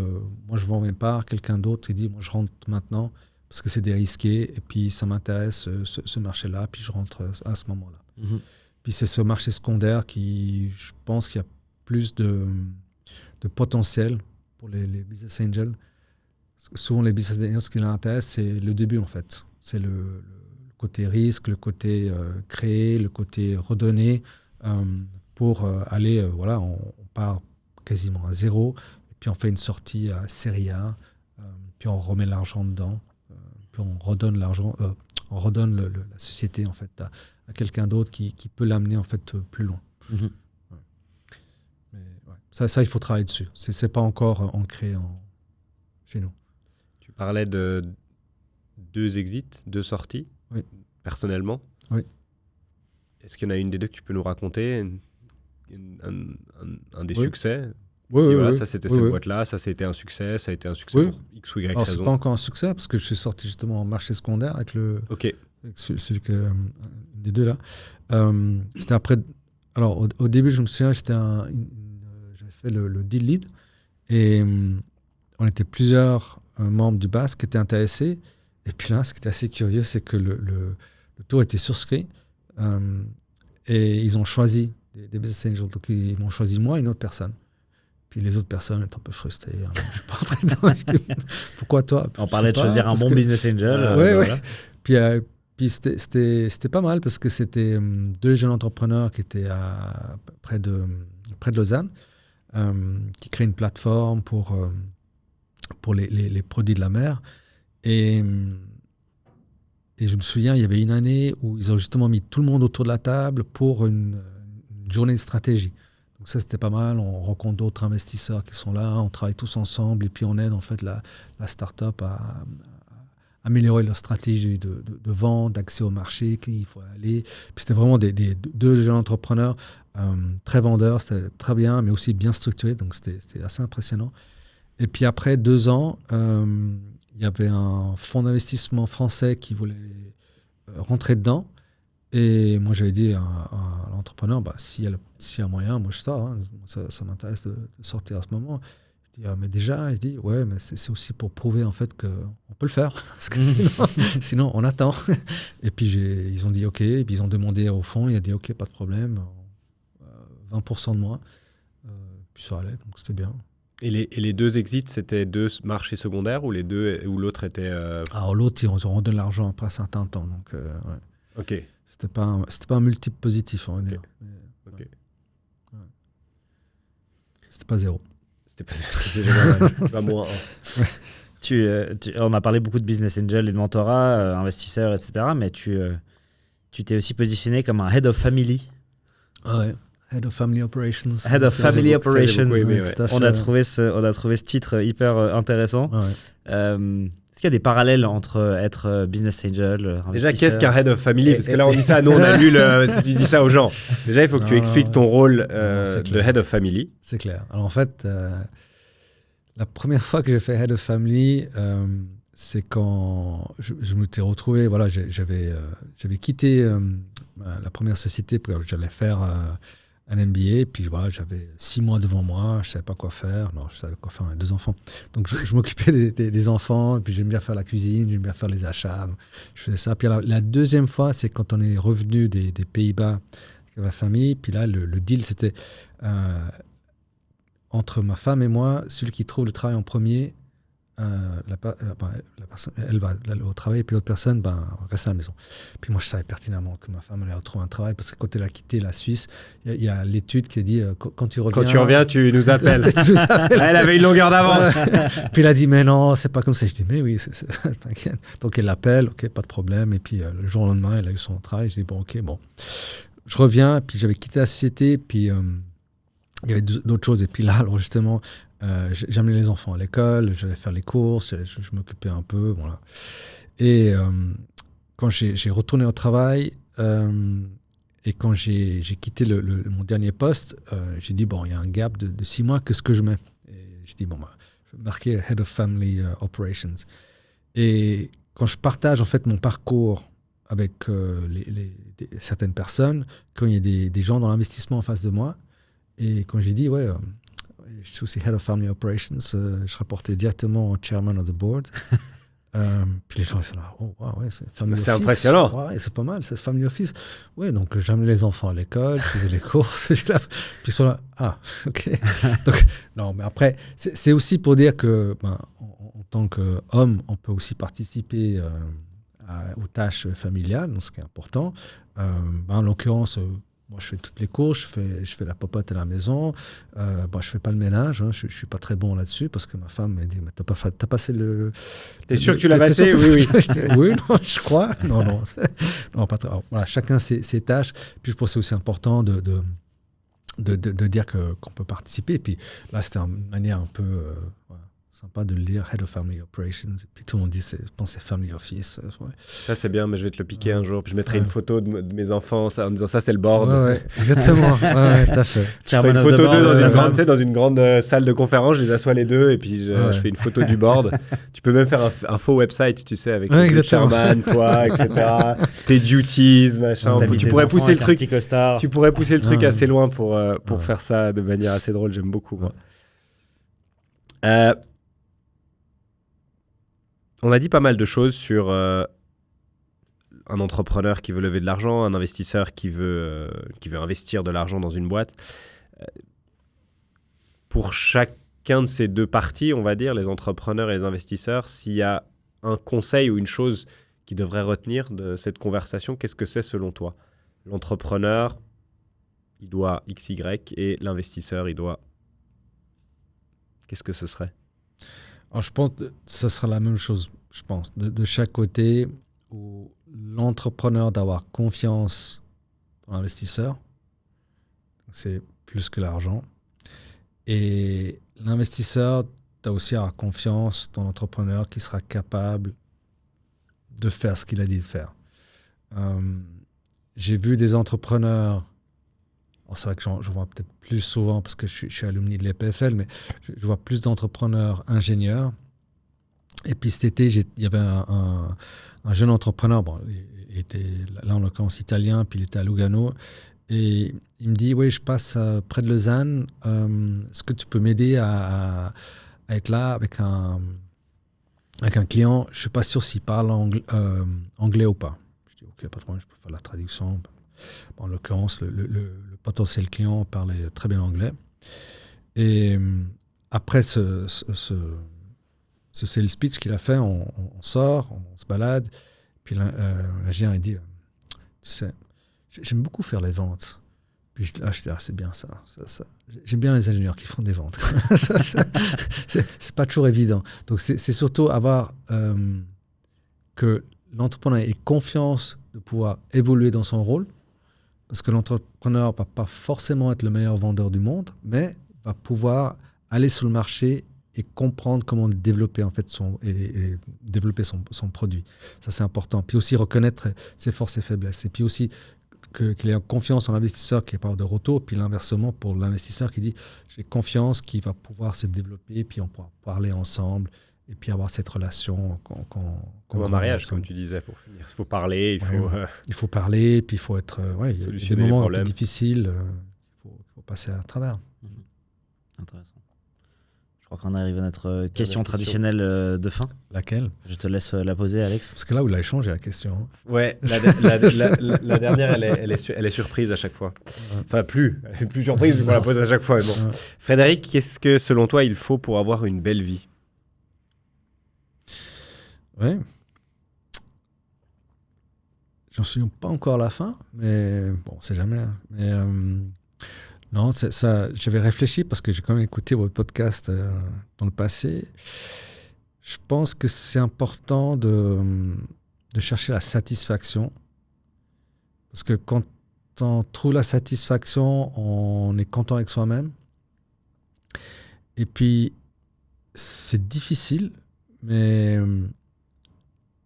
Speaker 1: moi, je vends mes parts. Quelqu'un d'autre, il dit moi, je rentre maintenant parce que c'est dérisqué et puis ça m'intéresse, ce marché-là, puis je rentre à ce moment-là. Mm-hmm. Puis c'est ce marché secondaire qui, je pense qu'il y a plus de potentiel pour les business angels. Souvent, les business angels, ce qui les intéresse, c'est le début, en fait. C'est le côté risque, le côté créer, le côté redonner pour aller, on part quasiment à zéro, et puis on fait une sortie à série A, puis on remet l'argent dedans, puis on redonne l'argent, on redonne la société, en fait, à quelqu'un d'autre qui peut l'amener en fait plus loin. Mm-hmm. Ouais. Mais, ouais. Ça, il faut travailler dessus. C'est pas encore ancré chez nous.
Speaker 3: Tu parlais de 2 exits, 2 sorties,
Speaker 1: oui.
Speaker 3: Personnellement.
Speaker 1: Oui.
Speaker 3: Est-ce qu'il y en a une des 2 que tu peux nous raconter, un des succès?
Speaker 1: Oui,
Speaker 3: voilà, ça c'était cette boîte-là, ça a été un succès, ça a été un succès pour X ou Y raison.
Speaker 1: Alors c'est pas encore un succès parce que je suis sorti justement en marché secondaire avec celui des 2 là. C'était après. Alors au début, je me souviens, j'avais fait le deal lead et on était plusieurs membres du BaaS qui étaient intéressés. Et puis là, ce qui était assez curieux, c'est que le tour était souscrit et ils ont choisi des business angels. Donc ils m'ont choisi moi et une autre personne. Puis les autres personnes étaient un peu frustrées. Je ne suis pas entré dedans. Pourquoi toi?
Speaker 2: On parlait de choisir un bon business angel.
Speaker 1: Voilà. Puis c'était pas mal parce que c'était 2 jeunes entrepreneurs qui étaient près de Lausanne, qui créent une plateforme pour les produits de la mer. Et je me souviens, il y avait une année où ils ont justement mis tout le monde autour de la table pour une journée de stratégie. Donc ça, c'était pas mal. On rencontre d'autres investisseurs qui sont là, on travaille tous ensemble et puis on aide en fait la start-up à améliorer leur stratégie de vente, d'accès au marché, qu'il faut aller. Puis c'était vraiment des 2 jeunes entrepreneurs très vendeurs, c'était très bien, mais aussi bien structurés, donc c'était assez impressionnant. Et puis après 2 ans, il y avait un fonds d'investissement français qui voulait rentrer dedans. Et moi, j'avais dit à l'entrepreneur, s'il y a moyen, moi je sors. Hein. Ça m'intéresse de sortir à ce moment. Je dis, mais déjà, il dit, ouais, mais c'est aussi pour prouver en fait qu'on peut le faire. Parce que sinon, on attend. Et puis, ils ont dit OK. Et puis, ils ont demandé au fonds. Il a dit OK, pas de problème. 20% de moins. Puis ça allait, donc c'était bien.
Speaker 3: Et les 2 exits, c'était 2 marchés secondaires ou les 2 ou l'autre était...
Speaker 1: Alors l'autre, ils ont redonné l'argent après un certain temps. Donc, ouais.
Speaker 3: OK.
Speaker 1: C'était pas un multiple positif, on va dire.
Speaker 3: OK.
Speaker 1: Ouais. C'était pas 0.
Speaker 3: C'était pas moins 1.
Speaker 2: On a parlé beaucoup de business angel et de mentorat, investisseurs, etc. Mais tu t'es aussi positionné comme un head of family.
Speaker 1: Ouais. Head of Family Operations.
Speaker 2: Head of Family Operations.
Speaker 3: Aimé, ouais.
Speaker 2: On a trouvé ce titre hyper intéressant.
Speaker 1: Ouais.
Speaker 2: Est-ce qu'il y a des parallèles entre être business angel,
Speaker 3: Déjà, qu'est-ce qu'un Head of Family? Parce que là, on dit ça, nous, on a lu tu dis ça aux gens. Déjà, il faut que tu expliques ton rôle de Head of Family.
Speaker 1: C'est clair. Alors, en fait, la première fois que j'ai fait Head of Family, c'est quand je me suis retrouvé, j'avais quitté la première société pour que j'allais faire un MBA, puis voilà, j'avais 6 mois devant moi, je savais pas quoi faire. Non, je savais quoi faire, on a 2 enfants. Donc je m'occupais des enfants, puis j'aime bien faire la cuisine, j'aime bien faire les achats. Donc, je faisais ça. Puis la deuxième fois, c'est quand on est revenu des Pays-Bas avec ma famille. Puis là, le deal, c'était entre ma femme et moi, celui qui trouve le travail en premier, la personne, elle va au travail, et puis l'autre personne reste à la maison. Puis moi, je savais pertinemment que ma femme allait retrouver un travail, parce que quand elle a quitté la Suisse, il y a l'étude qui a dit quand tu reviens...
Speaker 4: tu nous appelles.
Speaker 1: Tu nous appelles.
Speaker 4: Elle avait une longueur d'avance.
Speaker 1: Puis elle a dit, mais non, c'est pas comme ça. Je dis, mais oui, t'inquiète. Donc elle l'appelle, ok, pas de problème. Et puis le jour au lendemain, elle a eu son travail. Je dis, bon. Je reviens, puis j'avais quitté la société, puis il y avait d'autres choses. Et puis là, alors justement... j'amenais les enfants à l'école, j'allais faire les courses, je m'occupais un peu, voilà. Et quand j'ai retourné au travail et quand j'ai quitté mon dernier poste, j'ai dit, bon, il y a un gap de 6 mois, qu'est-ce que je mets? Et j'ai dit, bon, je vais marquer Head of Family Operations. Et quand je partage en fait mon parcours avec certaines personnes, quand il y a des gens dans l'investissement en face de moi, et quand j'ai dit, ouais... je suis aussi Head of Family Operations. Je rapportais directement au Chairman of the Board. Puis les gens ils sont là, oh, wow, ouais, c'est Family Office.
Speaker 4: C'est impressionnant.
Speaker 1: Ouais, c'est pas mal, c'est Family Office. Ouais, donc j'amenais les enfants à l'école, je faisais les courses. Puis ils sont là, ah, ok. Donc, non, mais après, c'est aussi pour dire que, en tant qu'homme, on peut aussi participer aux tâches familiales, donc ce qui est important. En l'occurrence, moi, je fais toutes les courses, je fais la popote à la maison. Je fais pas le ménage, hein, je suis pas très bon là-dessus parce que ma femme m'a dit, mais t'as passé le...
Speaker 4: T'es sûr que tu l'as passé? Oui.
Speaker 1: Oui, non, je crois. Non, non, pas très... Alors, voilà, chacun ses tâches. Puis je pense que c'est aussi important de dire qu'on peut participer. Et puis là, c'était une manière un peu sympa de le dire, Head of Family Operations. Et puis tout le monde dit, je pense que c'est Family Office. Ouais.
Speaker 4: Ça, c'est bien, mais je vais te le piquer un jour. Puis je mettrai une photo de mes enfants en disant, ça, c'est le board.
Speaker 1: Ouais, exactement. Ouais, tout à fait.
Speaker 4: Je fais une photo d'eux dans une grande salle de conférence, je les assois les deux et puis je fais une photo du board. Tu peux même faire un faux website, tu sais, avec le chairman, toi, etc. Tes duties, machin. Tu pourrais pousser le truc. Tu pourrais pousser le truc assez loin pour faire ça de manière assez drôle. J'aime beaucoup, moi. On a dit pas mal de choses sur un entrepreneur qui veut lever de l'argent, un investisseur qui veut investir de l'argent dans une boîte. Pour chacun de ces deux parties, on va dire, les entrepreneurs et les investisseurs, s'il y a un conseil ou une chose qu'ils devraient retenir de cette conversation, qu'est-ce que c'est selon toi? L'entrepreneur, il doit XY et l'investisseur, il doit... Qu'est-ce que ce serait?
Speaker 1: Alors, je pense que ce sera la même chose, je pense. De chaque côté, où l'entrepreneur d'avoir confiance dans l'investisseur, c'est plus que l'argent. Et l'investisseur doit aussi avoir confiance dans l'entrepreneur qui sera capable de faire ce qu'il a dit de faire. J'ai vu des entrepreneurs... C'est vrai que j'en vois peut-être plus souvent parce que je suis alumni de l'EPFL, mais je vois plus d'entrepreneurs ingénieurs. Et puis cet été, il y avait un jeune entrepreneur, il était là en l'occurrence italien, puis il était à Lugano. Et il me dit, oui, je passe près de Lausanne, est-ce que tu peux m'aider à être là avec un client? Je ne suis pas sûr s'il parle anglais ou pas. Je dis, ok, pas de problème, je peux faire la traduction. En l'occurrence, le potentiel client parlait très bien anglais. Et après ce sales speech qu'il a fait, on sort, on se balade. Puis l'ingénieur, il dit, tu sais, j'aime beaucoup faire les ventes. Puis je dis, c'est bien ça. J'aime bien les ingénieurs qui font des ventes. C'est pas toujours évident. Donc c'est surtout avoir que l'entrepreneur ait confiance de pouvoir évoluer dans son rôle. Parce que l'entrepreneur ne va pas forcément être le meilleur vendeur du monde, mais va pouvoir aller sur le marché et comprendre comment développer en fait et développer son produit. Ça, c'est important. Puis aussi reconnaître ses forces et faiblesses. Et puis aussi qu'il ait confiance en l'investisseur qui est pas de retour. Puis l'inversement pour l'investisseur qui dit j'ai confiance qu'il va pouvoir se développer, puis on pourra parler ensemble. Et puis avoir cette relation
Speaker 4: comme un mariage, comme tu disais, pour finir. Il faut parler,
Speaker 1: il faut parler, puis il faut être... il y a des moments un peu difficiles, il faut passer à travers.
Speaker 2: Intéressant. Je crois qu'on arrive à notre question traditionnelle de fin.
Speaker 1: Laquelle?
Speaker 2: Je te laisse la poser, Alex.
Speaker 1: Parce que là, vous l'avez changé la question.
Speaker 3: Ouais, la dernière, elle est surprise à chaque fois. Enfin, plus surprise, on la pose à chaque fois. Mais bon. Frédéric, qu'est-ce que selon toi il faut pour avoir une belle vie?
Speaker 1: Oui. J'en suis pas encore à la fin, mais bon, on sait jamais. Mais non, ça, j'avais réfléchi parce que j'ai quand même écouté votre podcast dans le passé. Je pense que c'est important de chercher la satisfaction. Parce que quand on trouve la satisfaction, on est content avec soi-même. Et puis, c'est difficile, mais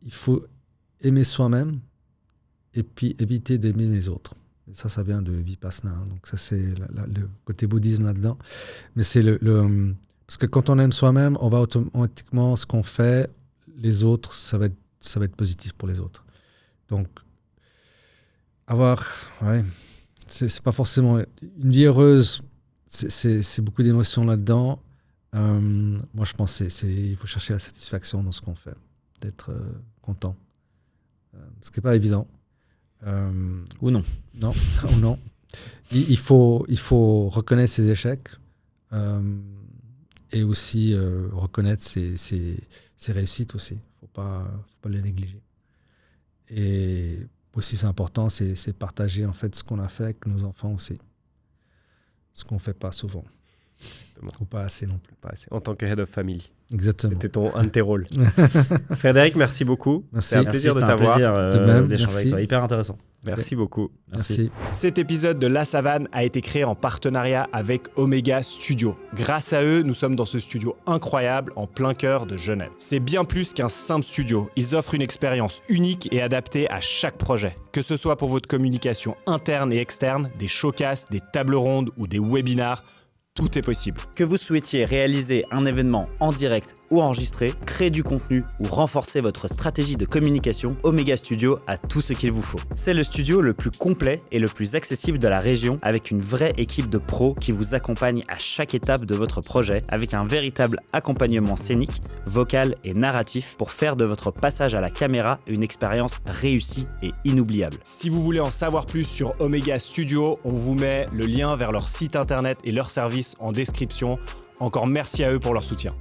Speaker 1: il faut aimer soi-même et puis éviter d'aimer les autres. Et ça vient de Vipassana. Donc ça, c'est le côté bouddhisme là-dedans. Mais c'est parce que quand on aime soi-même, on va automatiquement, ce qu'on fait, les autres, ça va être positif pour les autres. Donc, c'est pas forcément... Une vie heureuse, c'est beaucoup d'émotions là-dedans. Moi, je pense qu'il faut chercher la satisfaction dans ce qu'on fait, d'être content. Ce qui n'est pas évident.
Speaker 2: Ou non.
Speaker 1: Non, ou non. Il faut reconnaître ses échecs et aussi reconnaître ses réussites aussi. Faut pas les négliger. Et aussi, c'est important, c'est partager en fait ce qu'on a fait avec nos enfants aussi. Ce qu'on ne fait pas souvent. Ou pas assez non plus.
Speaker 3: Pas assez. En tant que head of family.
Speaker 1: Exactement.
Speaker 3: C'était un de tes rôles. Frédéric, merci beaucoup.
Speaker 1: Merci.
Speaker 3: C'est un plaisir de t'avoir.
Speaker 2: D'échanger avec toi. Hyper intéressant.
Speaker 3: Merci beaucoup.
Speaker 1: Merci.
Speaker 4: Cet épisode de La Savane a été créé en partenariat avec Omega Studio. Grâce à eux, nous sommes dans ce studio incroyable en plein cœur de Genève. C'est bien plus qu'un simple studio. Ils offrent une expérience unique et adaptée à chaque projet. Que ce soit pour votre communication interne et externe, des showcasts, des tables rondes ou des webinars, tout est possible.
Speaker 2: Que vous souhaitiez réaliser un événement en direct ou enregistré, créer du contenu ou renforcer votre stratégie de communication, Omega Studio a tout ce qu'il vous faut. C'est le studio le plus complet et le plus accessible de la région, avec une vraie équipe de pros qui vous accompagne à chaque étape de votre projet, avec un véritable accompagnement scénique, vocal et narratif pour faire de votre passage à la caméra une expérience réussie et inoubliable.
Speaker 4: Si vous voulez en savoir plus sur Omega Studio, on vous met le lien vers leur site internet et leur service en description. Encore merci à eux pour leur soutien.